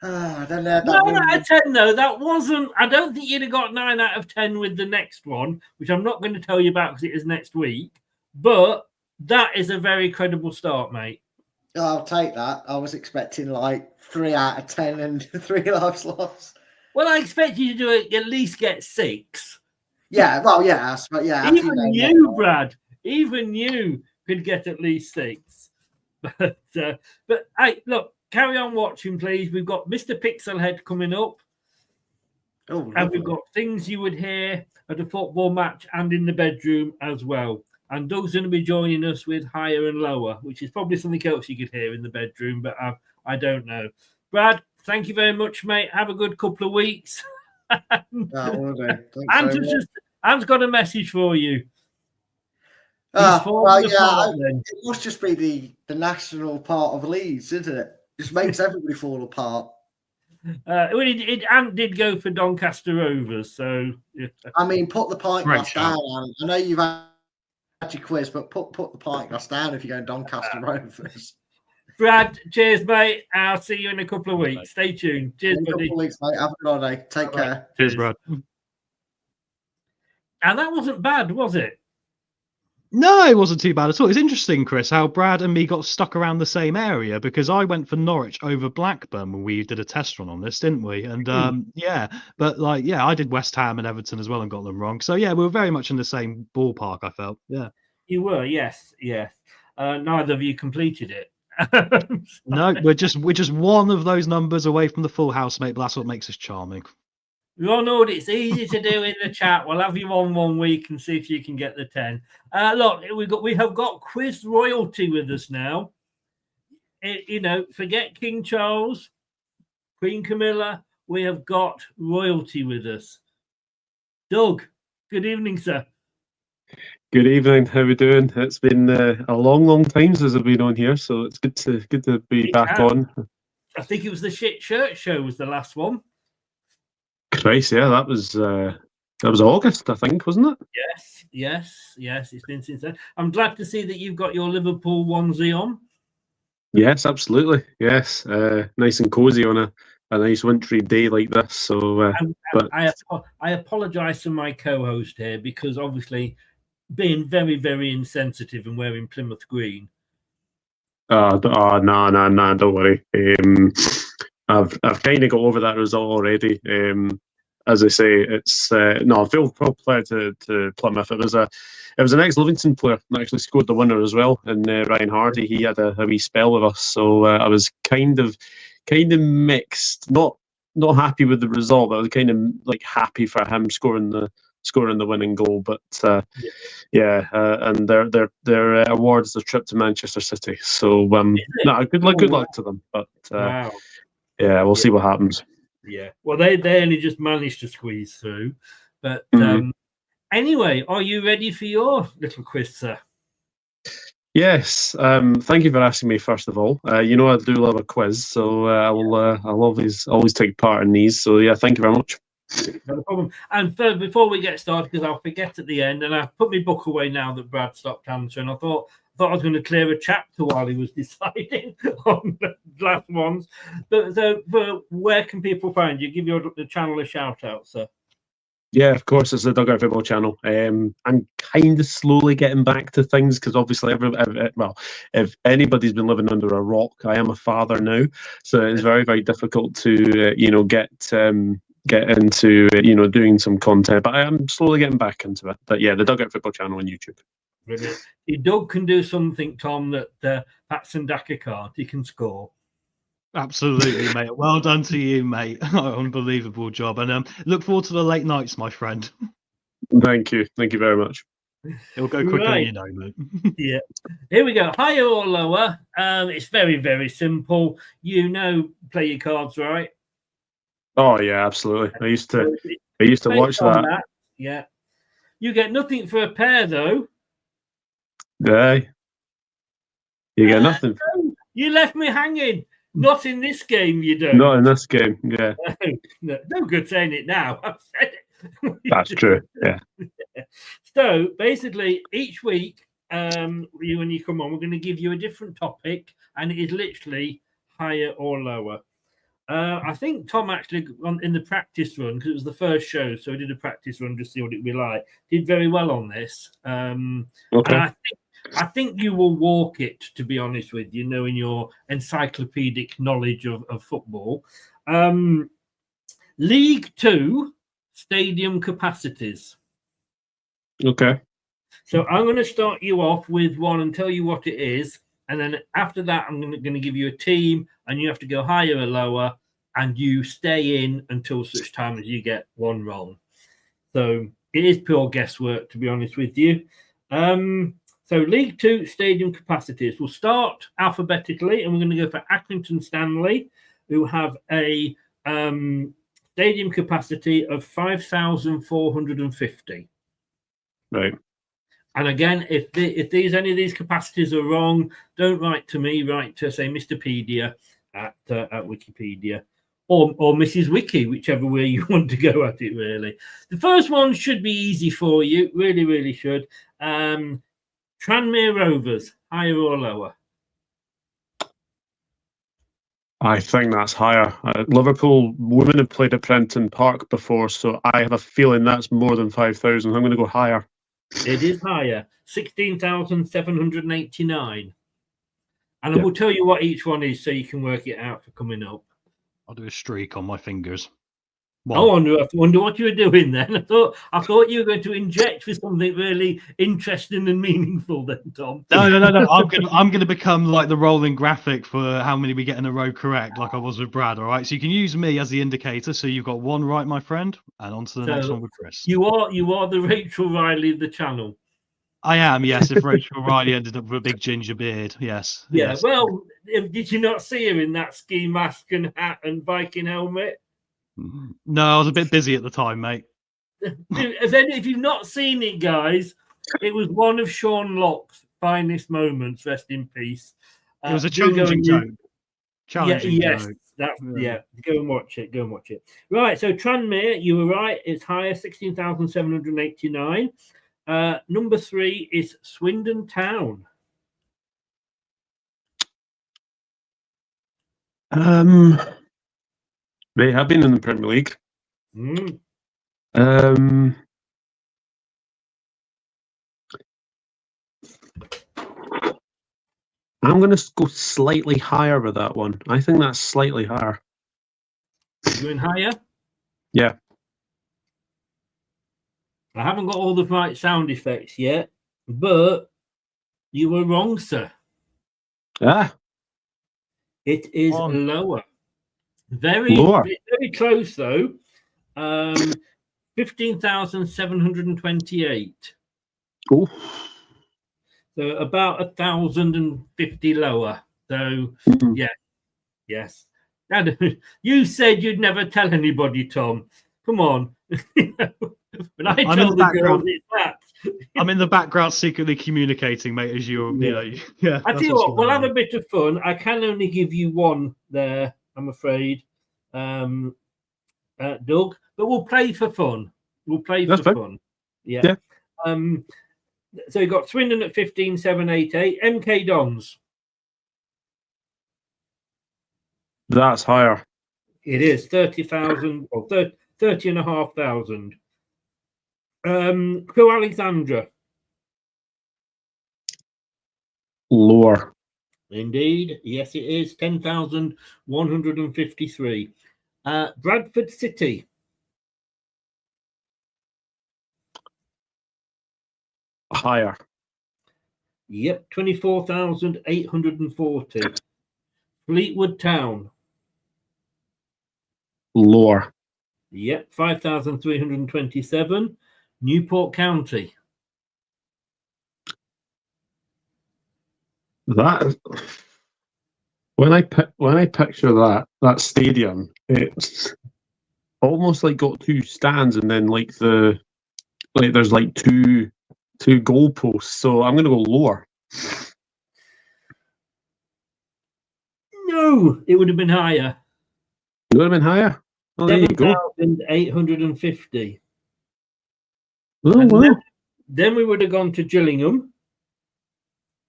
Then they had that 9 out of 10, though. That wasn't. I don't think you'd have got 9 out of 10 with the next one, which I'm not going to tell you about because it is next week. But that is a very credible start, mate. I'll take that. I was expecting like 3 out of 10 and 3 lives lost. Well, I expect you to do it, at least get 6. Yeah, well, yes, but yeah. Even you, Brad, even you could get at least 6. But hey, look, carry on watching, please. We've got Mr. Pixelhead coming up. Oh, and we've got things you would hear at a football match and in the bedroom as well. And Doug's going to be joining us with Higher and Lower, which is probably something else you could hear in the bedroom, but I don't know. Brad, thank you very much, mate. Have a good couple of weeks. Anne's got a message for you. Well, yeah, it must just be the national part of Leeds, isn't it? Just makes everybody fall apart. Ant did go for Doncaster Rovers, so yeah. I mean, put the pint glass down. I know you've had your quiz, but put the pint glass down if you're going Doncaster Rovers. Brad, cheers, mate. I'll see you in a couple of weeks. Stay tuned. Cheers, buddy. In a couple of weeks, mate. Have a good day. Take care. Cheers, Brad. And that wasn't bad, was it? No, it wasn't too bad at all. It's interesting, Chris, how Brad and me got stuck around the same area, because I went for Norwich over Blackburn when we did a test run on this, didn't we? And I did West Ham and Everton as well and got them wrong. So yeah, we were very much in the same ballpark, I felt. Yeah. You were, yes. Neither of you completed it. No, we're just one of those numbers away from the full house, mate. But that's what makes us charming. Ronald, it's easy to do in the chat. We'll have you on 1 week and see if you can get the 10. Look, we have got quiz royalty with us now. Forget King Charles, Queen Camilla. We have got royalty with us. Doug, good evening, sir. Good evening. How are we doing? It's been a long time since I've been on here, so it's good to be back on. I think it was the Shit Shirt Show was the last one. Christ, yeah, that was August, I think, wasn't it? Yes. It's been since then. I'm glad to see that you've got your Liverpool onesie on. Yes, absolutely. Yes, nice and cozy on a nice wintry day like this. So, but I apologise to my co-host here because obviously being very, very insensitive and wearing Plymouth green. no, don't worry. I've kind of got over that result already. As I say, it's no. I feel proud to Plymouth. It was an ex-Livingston player that actually scored the winner as well, and Ryan Hardy. He had a wee spell with us, so I was kind of mixed. Not happy with the result, but I was kind of like happy for him scoring the winning goal. But and their awards the trip to Manchester City. So good luck to them. But Wow. Yeah, we'll see what happens. Yeah, well, they only just managed to squeeze through. But anyway, are you ready for your little quiz, sir? Yes. Thank you for asking me, first of all. I do love a quiz, so I'll always take part in these. So, yeah, thank you very much. Not a problem. And before we get started, because I'll forget at the end, and I've put my book away now that Brad stopped answering, I thought I was going to clear a chapter while he was deciding on the last ones. But where can people find you? Give the channel a shout out, sir. Yeah, of course, it's the Dugout Football channel. I'm kind of slowly getting back to things because obviously, if anybody's been living under a rock, I am a father now, so it's very, very difficult to get into doing some content. But I am slowly getting back into it. But yeah, the Dugout Football channel on YouTube. Brilliant. Doug can do something, Tom, that Patson Daka can't. He can score. Absolutely, mate. Well done to you, mate. Unbelievable job. And look forward to the late nights, my friend. Thank you very much. It'll go quicker than you know, mate. Yeah. Here we go. Higher or lower? It's very, very simple. Play your cards, right? Oh yeah, absolutely. I used to watch that. Yeah. You get nothing for a pair, though. Yeah. You get nothing. You left me hanging. Not in this game, you don't. Not in this game, yeah. No good saying it now. I've said it. That's true, yeah. So basically, each week, when you come on, we're going to give you a different topic, and it is literally higher or lower. I think Tom actually, in the practice run, because it was the first show, so he did a practice run to see what it'd be like, did very well on this. Okay. And I think you will walk it, to be honest with you, knowing your encyclopedic knowledge of football. League 2 stadium capacities. Okay. So I'm going to start you off with one and tell you what it is. And then after that, I'm going to give you a team, and you have to go higher or lower, and you stay in until such time as you get one wrong. So it is pure guesswork, to be honest with you. So League 2 stadium capacities. We'll start alphabetically, and we're going to go for Accrington Stanley, who have a stadium capacity of 5,450. Right. And again, if any of these capacities are wrong, don't write to me. Write to, say, Mr. Pedia at Wikipedia or Mrs. Wiki, whichever way you want to go at it, really. The first one should be easy for you. Really, really should. Tranmere Rovers, higher or lower? I think that's higher. Liverpool women have played at Prenton Park before, so I have a feeling that's more than 5,000. I'm going to go higher. It is higher, 16,789. And I will tell you what each one is so you can work it out for coming up. I'll do a streak on my fingers. One. I wonder what you were doing then. I thought you were going to inject with something really interesting and meaningful then, Tom. No. I'm gonna become like the rolling graphic for how many we get in a row correct, like I was with Brad. All right, so you can use me as the indicator. So you've got one right, my friend, and on to the next one with Chris. You are the Rachel Riley of the channel. I am, yes. If Rachel Riley ended up with a big ginger beard, yes. Yeah. Yes. Well, did you not see her in that ski mask and hat and Viking helmet? No, I was a bit busy at the time, mate. If you've not seen it, guys, it was one of Sean Locke's finest moments. Rest in peace. It was a challenging joke. Challenging joke. Yeah. Go and watch it. Right. So Tranmere, you were right. It's higher, 16,789. Number 3 is Swindon Town. They have been in the Premier League. Mm. I'm going to go slightly higher with that one. I think that's slightly higher. Going higher? Yeah. I haven't got all the right sound effects yet, but you were wrong, sir. Ah. It is lower. Very close, though. 15,728. Oh. So about 1,050 lower. So, yes. You said you'd never tell anybody, Tom. Come on. When I tell the girls it's that. I'm in the background secretly communicating, mate, as you're, yeah. I tell you what, we'll have a bit of fun. I can only give you one there, I'm afraid, Doug, but we'll play for fun. Yeah. So you got Swindon at 15,788. MK Dons. That's higher. It is 30,000 or 30,500. Crew Alexandra. Lower. Indeed. Yes, it is 10,153. Bradford City. Higher. Yep, 24,840. Fleetwood Town. Lower. Yep, 5,327. Newport County. That when I picture that stadium, it's almost like got two stands and then there's like two goalposts. So I'm gonna go lower. No, it would have been higher. It would have been higher. Oh, there you go. 7,850. Oh, wow. Then we would have gone to Gillingham.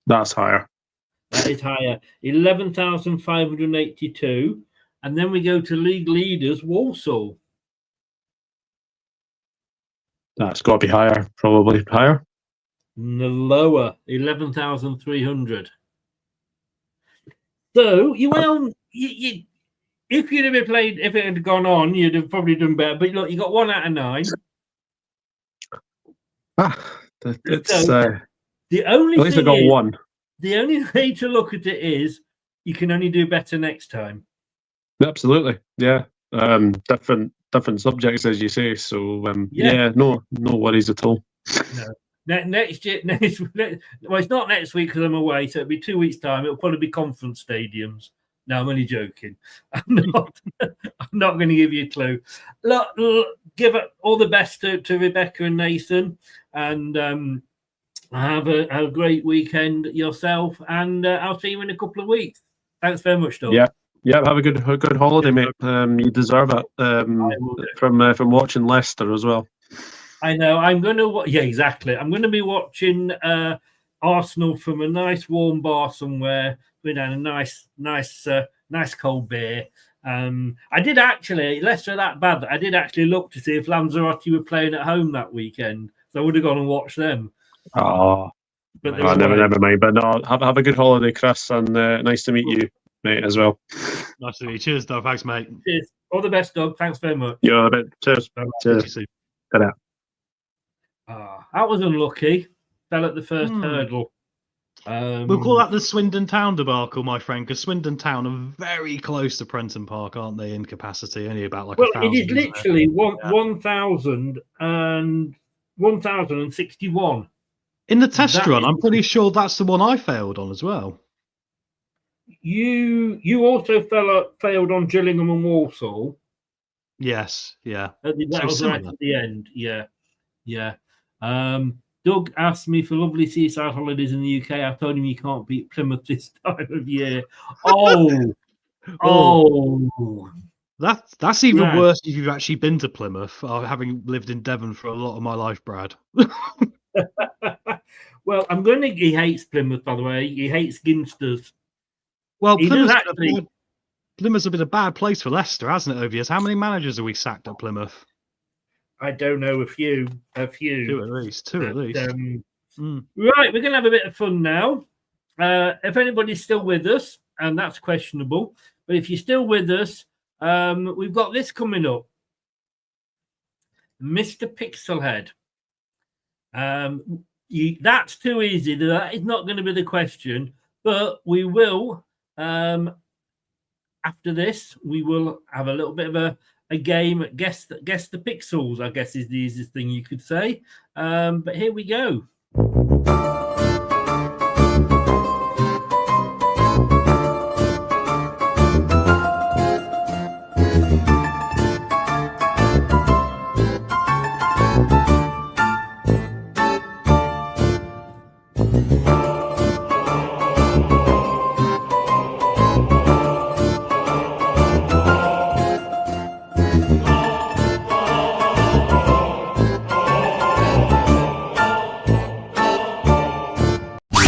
That's higher. That is higher. 11,582. And then we go to league leaders, Walsall. That's got to be higher. Probably higher. Lower, 11,300. So if you'd have played, if it had gone on, you'd have probably done better. But look, you got 1 out of 9. The only at least I got 1. The only way to look at it is you can only do better next time. Absolutely, yeah. Different subjects, as you say. So no worries at all. No. Next year, well, it's not next week because I'm away, so it'll be 2 weeks' time. It'll probably be conference stadiums. No, I'm only joking. I'm not going to give you a clue. Look, give it all the best to Rebecca and Nathan, and have a great weekend yourself. And I'll see you in a couple of weeks. Thanks very much, Doug. Yeah. Have a good holiday, mate. You deserve it. From watching Leicester as well. I know. I'm going to. Yeah, exactly. I'm going to be watching Arsenal from a nice warm bar somewhere with a nice cold beer. I did actually, Leicester are that bad that I did actually look to see if Lanzarote were playing at home that weekend. So I would have gone and watched them. Oh, but never mind. But no, have a good holiday, Chris, and nice to meet you, mate, as well. Nice to meet you. Cheers, though. Thanks, mate. Cheers. All the best, Doug. Thanks very much. Yeah, a bit. Cheers. Bye-bye. Cheers. Ta-ra. That was unlucky. Fell at the first Hmm. hurdle. We'll call that the Swindon Town debacle, my friend, because Swindon Town are very close to Prenton Park, aren't they, in capacity? Only about like Well, 1,000. it is isn't it? literally Yeah. 1,061. In the test That run, is- I'm pretty sure that's the one I failed on as well. You also failed on Gillingham and Walsall. Yes, yeah. That So was right similar. at the end. Yeah. Doug asked me for lovely seaside holidays in the UK. I told him you can't beat Plymouth this time of year. Oh. That's even Right. worse if you've actually been to Plymouth, having lived in Devon for a lot of my life, Brad. Well, he hates Plymouth, by the way. He hates Ginsters. Well, He does Plymouth's been a bad place for Leicester, hasn't it, over the years? How many managers have we sacked at Plymouth? I don't know, a few. Two at least. Right, we're going to have a bit of fun now. If anybody's still with us, and that's questionable, but if you're still with us, we've got this coming up. Mr. Pixelhead. That's too easy. That is not going to be the question, but we will, after this, we will have a little bit of a game. Guess the pixels, I guess, is the easiest thing you could say. But here we go.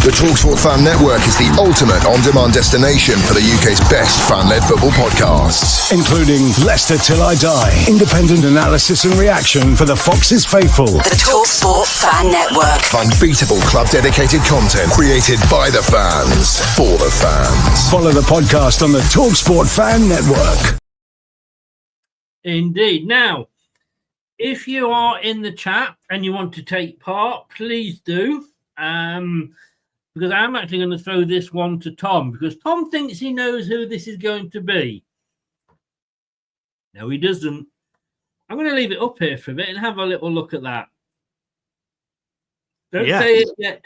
The TalkSport Fan Network is the ultimate on-demand destination for the UK's best fan-led football podcasts, including Leicester Till I Die, independent analysis and reaction for the Foxes faithful. The TalkSport Fan Network. Unbeatable club-dedicated content created by the fans, for the fans. Follow the podcast on the TalkSport Fan Network. Indeed. Now, if you are in the chat and you want to take part, please do. Because I'm actually going to throw this one to Tom, because Tom thinks he knows who this is going to be. No, he doesn't. I'm going to leave it up here for a bit and have a little look at that. Don't say it yet.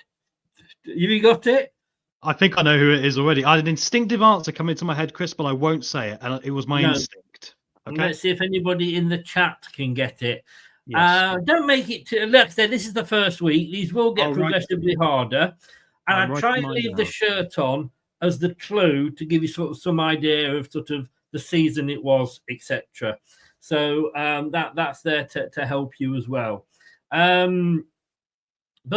Have you got it? I think I know who it is already. I had an instinctive answer come into my head, Chris, but I won't say it. And it was my instinct. Okay. Let's see if anybody in the chat can get it. Yes. Don't make it too. Let's say this is the first week. These will get progressively harder. And I try and leave the shirt on as the clue to give you sort of some idea of sort of the season it was, etc. So that's there to help you as well. But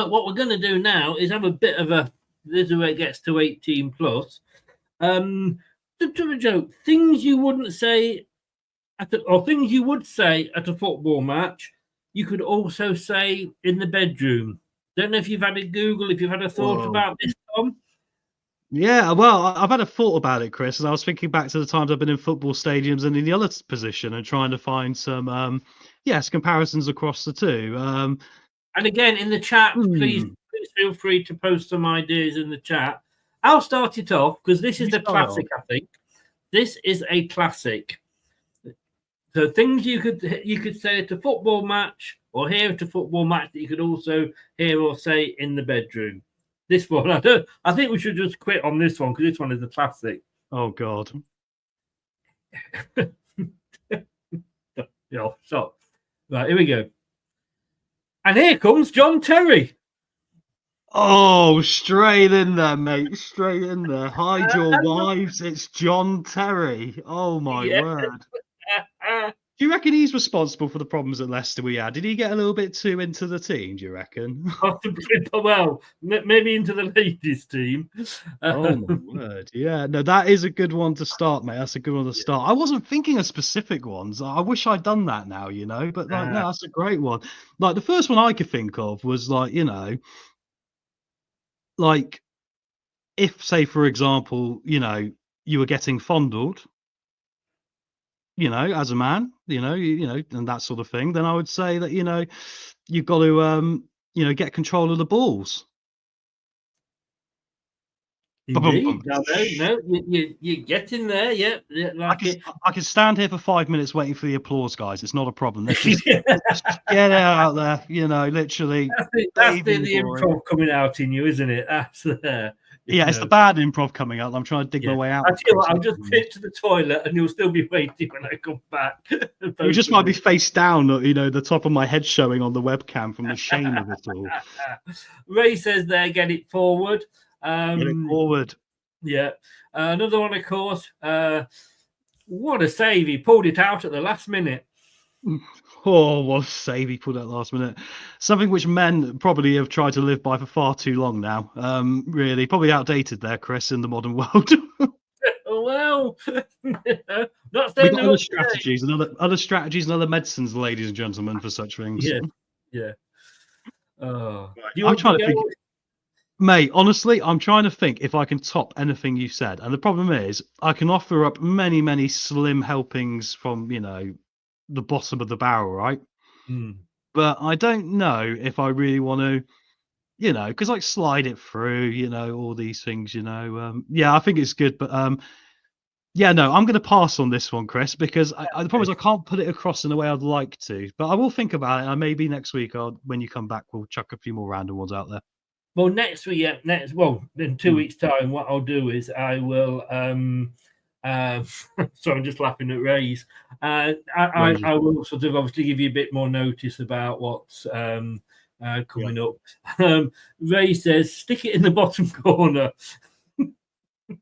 what we're going to do now is have a bit of a. This is where it gets to 18 plus. To a joke, things you wouldn't say or things you would say at a football match, you could also say in the bedroom. Don't know if you've had a Google, if you've had a thought about this, Tom. Yeah, well, I've had a thought about it, Chris, and I was thinking back to the times I've been in football stadiums and in the other position and trying to find some, comparisons across the two. And again, in the chat, please feel free to post some ideas in the chat. I'll start it off because this is a classic, I think. This is a classic. So things you could say at a football match or hear at a football match that you could also hear or say in the bedroom. This one, I think we should just quit on this one because this one is a classic. Oh God. Stop. Right, here we go. And here comes John Terry. Oh, straight in there, mate. Straight in there. Hide your wives. It's John Terry. Oh my word. Do you reckon he's responsible for the problems at Leicester we had? Did he get a little bit too into the team, do you reckon? Well, maybe into the ladies' team. Oh, my word. Yeah, no, that is a good one to start, mate. That's a good one to start. I wasn't thinking of specific ones. I wish I'd done that now, but no, that's a great one. Like, the first one I could think of was, if, say, for example, you were getting fondled, as a man, and that sort of thing, then I would say that, you've got to, get control of the balls. Indeed. No, you're getting there. Yeah, I can stand here for 5 minutes waiting for the applause, guys. It's not a problem. Let's just get it out there, literally. That's the improv coming out in you, isn't it? That's there. It's the bad improv coming out. I'm trying to dig my way out. I tell you what, I'll just fit to the toilet and you'll still be waiting when I come back. You just might be face down, the top of my head showing on the webcam from the shame of it all. Ray says there, get it forward. Get it forward. Yeah. Another one, of course. What a save. He pulled it out at the last minute. Oh, what a save he pulled out last minute. Something which men probably have tried to live by for far too long now. Really, probably outdated there, Chris, in the modern world. Well, not we've got other strategies and other medicines, ladies and gentlemen, for such things. Yeah. I'm trying to think. Mate, honestly, I'm trying to think if I can top anything you said. And the problem is, I can offer up many, many slim helpings from, the bottom of the barrel, right? But I don't know if I really want to, because slide it through, all these things, I think it's good. But I'm going to pass on this one, Chris, because the problem is I can't put it across in the way I'd like to. But I will think about it. And maybe next week, when you come back, we'll chuck a few more random ones out there. Well, next week, in 2 weeks' time, what I'll do is I will. So I'm just laughing at Ray's. I will sort of obviously give you a bit more notice about what's coming up. Ray says, stick it in the bottom corner.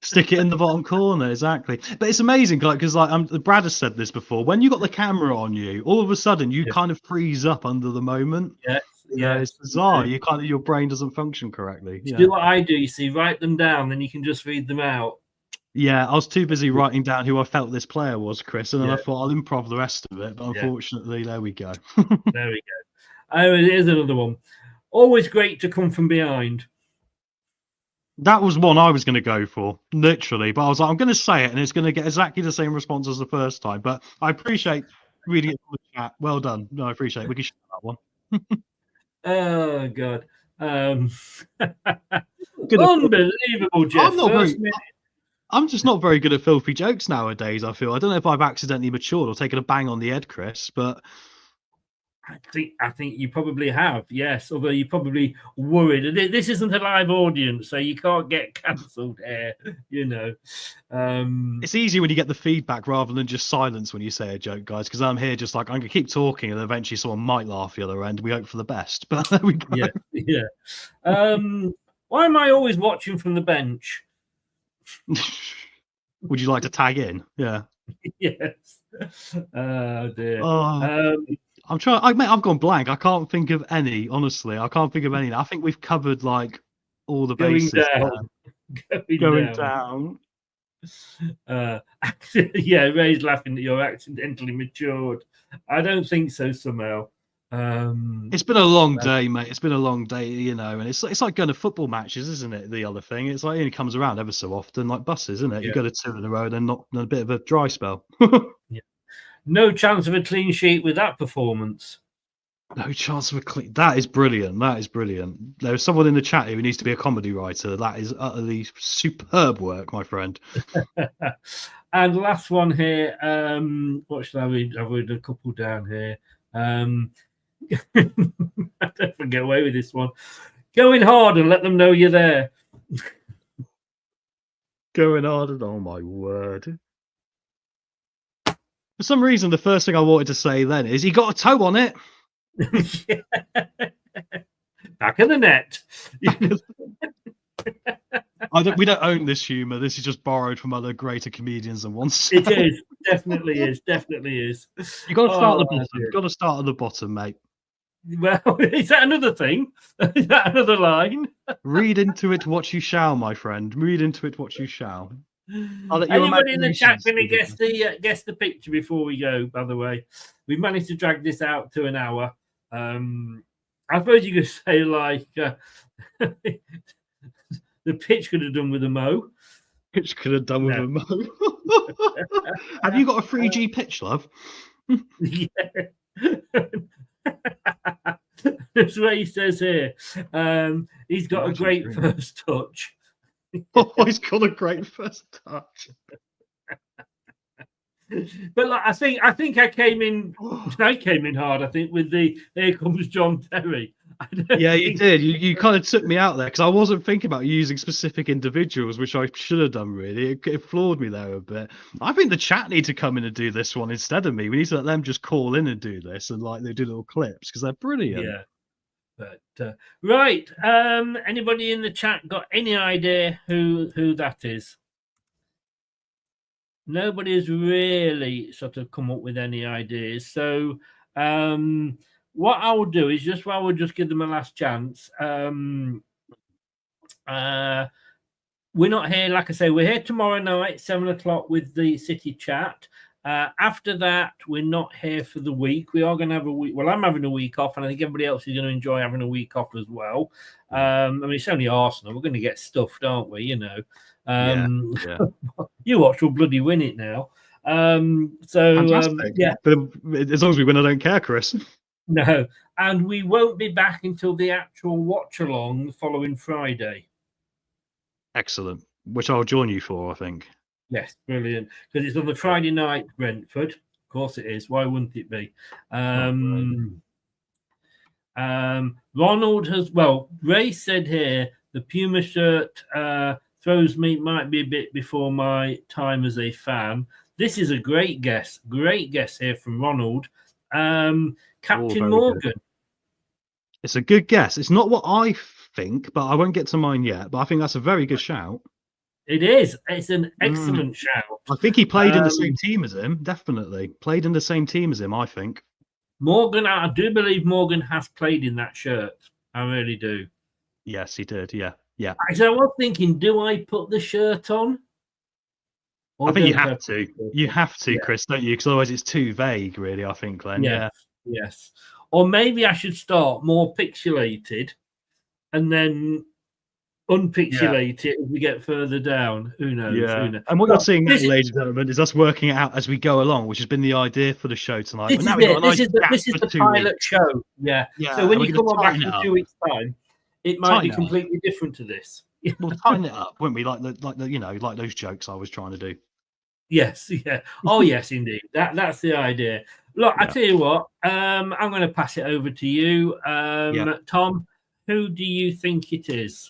Stick it in the bottom corner, exactly. But it's amazing, because Brad has said this before. When you got the camera on you, all of a sudden you kind of freeze up under the moment. It's bizarre. Your brain doesn't function correctly. Do what I do. You see, write them down, then you can just read them out. Yeah, I was too busy writing down who I felt this player was, Chris, and then I thought I'll improv the rest of it. But unfortunately, there we go. There we go. Here's another one. Always great to come from behind. That was one I was going to go for, literally. But I was like, I'm going to say it, and it's going to get exactly the same response as the first time. But I appreciate reading it from the chat. Well done. No, I appreciate it. We can share that one. Oh, God. Unbelievable, Jeff. I'm just not very good at filthy jokes nowadays, I feel. I don't know if I've accidentally matured or taken a bang on the head, Chris, but... I think you probably have, yes. Although you're probably worried. This isn't a live audience, so you can't get cancelled here, It's easy when you get the feedback rather than just silence when you say a joke, guys, because I'm here just like, I'm going to keep talking and eventually someone might laugh the other end. We hope for the best, but there we go. Yeah. Why am I always watching from the bench? Would you like to tag in? Yeah. Yes. Oh, dear. I'm trying. Mate, I've gone blank. I can't think of any. Honestly, I can't think of any. I think we've covered all the bases. Going down. Ray's laughing that you're accidentally matured. I don't think so. Somehow. It's been a long day, mate. It's been a long day, and it's like going to football matches, isn't it? The other thing, it's like it only comes around ever so often, like buses, isn't it? You go to 2 in a row, then not a bit of a dry spell. No chance of a clean sheet with that performance. No chance of a clean. That is brilliant. That is brilliant. There's someone in the chat who needs to be a comedy writer. That is utterly superb work, my friend. And last one here. What should I read? I've read a couple down here. I don't forget away with this one. Going hard and let them know you're there. Going hard and oh my word. For some reason, the first thing I wanted to say then is he got a toe on it. Back in the net. We don't own this humour. This is just borrowed from other greater comedians than once. It is. Definitely is. You got to start at the bottom. You've got to start at the bottom, mate. Well, is that another thing? Is that another line? Read into it what you shall, my friend. Read into it what you shall. Anybody in the chat going to guess the picture before we go? By the way, we've managed to drag this out to an hour. I suppose you could say the pitch could have done with a mow. Which could have done with No. a mo. Have you got a 3G pitch, love? Yeah. That's what he says here. He's got a great first touch. Oh, he's got a great first touch. But like, I think I came in hard. I think with the "Here Comes John Terry." Yeah, you did. You kind of took me out there because I wasn't thinking about using specific individuals, which I should have done. Really, it floored me there a bit. I think the chat need to come in and do this one instead of me. We need to let them just call in and do this, and like they do little clips because they're brilliant. Yeah. But right, anybody in the chat got any idea who that is? Nobody's really sort of come up with any ideas. So what I will do is I will just give them a last chance. We're not here, like I say, we're here tomorrow night, 7 o'clock with the City Chat. After that, we're not here for the week. We are going to have a week. Well, I'm having a week off, and I think everybody else is going to enjoy having a week off as well. I mean, it's only Arsenal. We're going to get stuffed, aren't we? You know. Yeah. You watch, we'll bloody win it now. Yeah. But as long as we win, I don't care, Chris. No, and we won't be back until the actual watch along the following Friday. Excellent. Which I'll join you for, I think. Yes, brilliant. Because it's on the Friday night, Brentford. Of course it is. Why wouldn't it be? Ronald has, well, Ray said here, the Puma shirt throws me, might be a bit before my time as a fan. This is a great guess. Great guess here from Ronald. Captain Morgan. Good. It's a good guess. It's not what I think, but I won't get to mine yet. But I think that's a very good shout. It is. It's an excellent shout. I think he played in the same team as him. Definitely played in the same team as him, I think. Morgan, I do believe Morgan has played in that shirt. I really do. Yes, he did. Yeah. Yeah. So I was thinking, do I put the shirt on? I think you have to. You have to, Chris, don't you? Because otherwise it's too vague, really, I think, Glenn. Yes. Yeah. Yes. Or maybe I should start more pixelated and then unpixelate it as we get further down. Who knows? Yeah. Who knows? And what you're seeing now, ladies and gentlemen, is us working it out as we go along, which has been the idea for the show tonight. This But now is we've got a this nice is gap the for 2 pilot weeks. show. Yeah. Yeah, So when we're you gonna come on back tighten in it up. 2 weeks' time, it might Tighten be it up. completely different to this. We'll tighten it up, won't we? Like those jokes I was trying to do. Yes, yeah. Oh, yes, indeed. That's the idea. Look, I tell you what, I'm going to pass it over to you, Tom. Who do you think it is?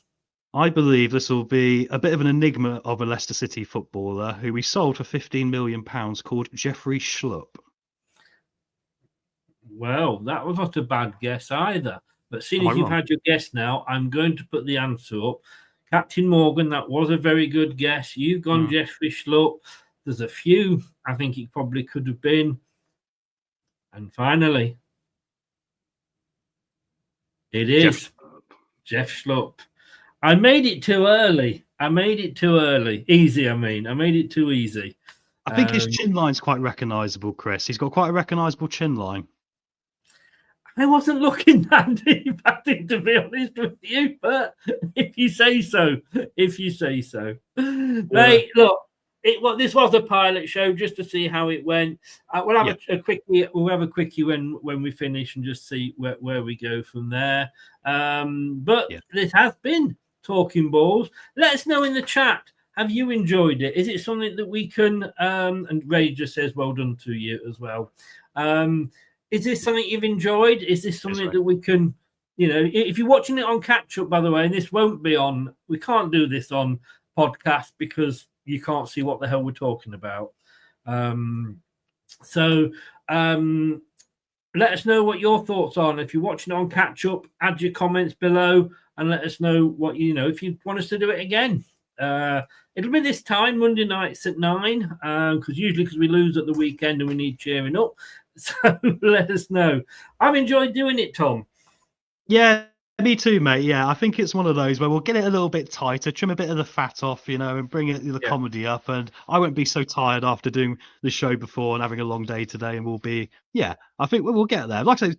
I believe this will be a bit of an enigma of a Leicester City footballer who we sold for £15 million called Jeffrey Schlupp. Well, that was not a bad guess either. But seeing as you've had your guess now, I'm going to put the answer up. Captain Morgan, that was a very good guess. You've gone Jeffrey Schlupp. There's a few I think it probably could have been. And finally, it is Jeff Schlupp. I made it too early. Easy, I mean. I made it too easy. I think his chin line's quite recognisable, Chris. He's got quite a recognisable chin line. I wasn't looking that deep at it, to be honest with you, but if you say so. Mate, look, this was a pilot show just to see how it went. We'll have a quickie. We'll have a quickie when we finish and just see where we go from there. But this has been Talking Balls. Let us know in the chat. Have you enjoyed it? Is it something that we can? And Ray just says, "Well done to you" as well. Is this something you've enjoyed? Is this something that we can? You know, if you're watching it on catch up, by the way, and this won't be on. We can't do this on podcast because you can't see what the hell we're talking about. So let us know what your thoughts are. And if you're watching on catch up, add your comments below and let us know what if you want us to do it again. It'll be this time Monday nights at 9 because we lose at the weekend and we need cheering up. So let us know. I've enjoyed doing it, Tom. Yeah, me too, mate. Yeah, I think it's one of those where we'll get it a little bit tighter, trim a bit of the fat off, and bring the comedy up. And I won't be so tired after doing the show before and having a long day today. And we'll be, I think we'll get there. Like I say,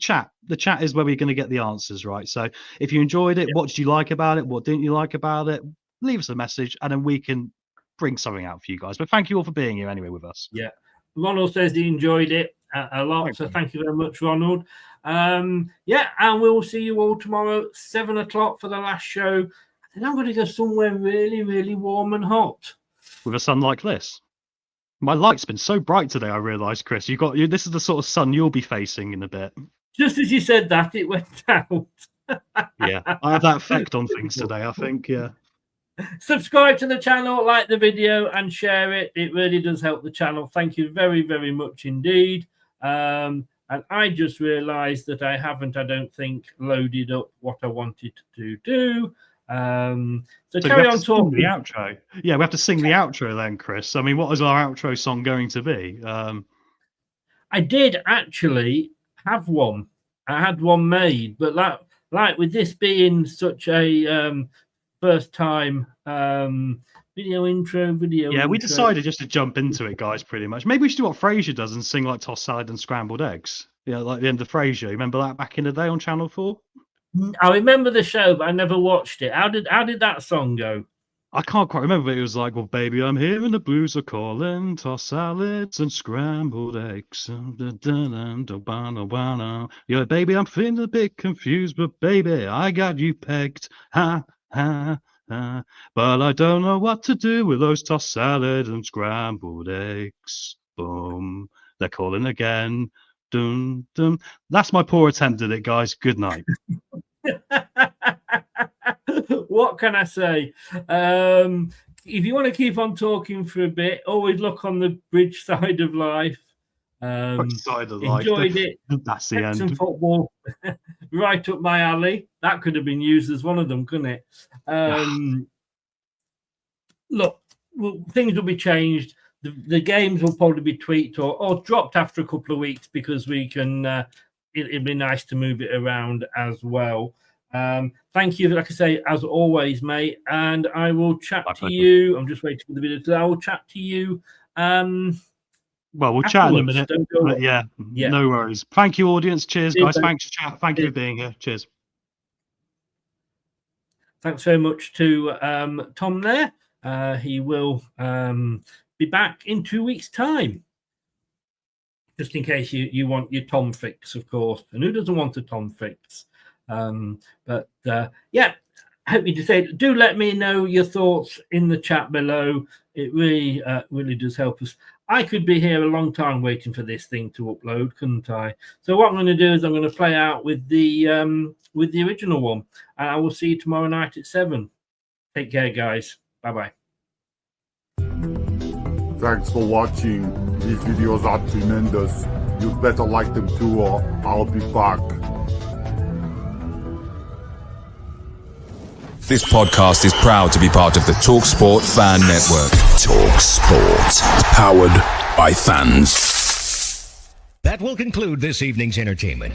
the chat is where we're going to get the answers, right? So if you enjoyed it, what did you like about it? What didn't you like about it? Leave us a message and then we can bring something out for you guys. But thank you all for being here anyway with us. Yeah. Ronald says he enjoyed it a lot. Thank you very much, Ronald. And we'll see you all tomorrow, 7 o'clock for the last show. And I'm going to go somewhere really, really warm and hot. With a sun like this. My light's been so bright today, I realised, Chris. This is the sort of sun you'll be facing in a bit. Just as you said that, it went out. Yeah, I have that effect on things today, I think, yeah. Subscribe to the channel, like the video, and share it. It really does help the channel. Thank you very, very much indeed. And I just realised that I haven't, I don't think, loaded up what I wanted to do. So carry on talking. The outro. Yeah, we have to sing the outro then, Chris. I mean, what is our outro song going to be? I did actually have one. I had one made, but like with this being such a first time video intro. Yeah, we decided just to jump into it, guys, pretty much. Maybe we should do what Frasier does and sing like tossed salad and scrambled eggs. Yeah, like the end of Frasier. Remember that back in the day on Channel 4? I remember the show, but I never watched it. How did that song go? I can't quite remember, but it was like, well, baby, I'm here and the blues are calling, tossed salads and scrambled eggs. Yeah, baby, I'm feeling a bit confused, but baby, I got you pegged. Ha, ha, ha. But I don't know what to do with those tossed salad and scrambled eggs. Boom. They're calling again. Dun, dun. That's my poor attempt at it, guys. Good night. What can I say? If you want to keep on talking for a bit, always look on the bridge side of life. Enjoyed it. That's the end. Some football right up my alley. That could have been used as one of them, couldn't it? Look, things will be changed. The games will probably be tweaked or dropped after a couple of weeks because we can. It'd be nice to move it around as well. Thank you, like I say, as always, mate. And I will chat to you. I'm just waiting for the video. I will chat to you. Well, we'll chat in a minute. But yeah, no worries. Thank you, audience. Cheers, guys. Thanks, chat. Thank you for being here. Cheers. Thanks very much to Tom there. He will be back in 2 weeks' time. Just in case you want your Tom fix, of course. And who doesn't want a Tom fix? But I hope you do let me know your thoughts in the chat below. It really does help us. I could be here a long time waiting for this thing to upload, couldn't I? So what I'm going to do is I'm going to play out with the original one, and I will see you tomorrow night at 7. Take care, guys. Bye-bye. Thanks for watching. These videos are tremendous. You better like them too, or I'll be back. This podcast is proud to be part of the TalkSport Fan Network. TalkSport. Powered by fans. That will conclude this evening's entertainment.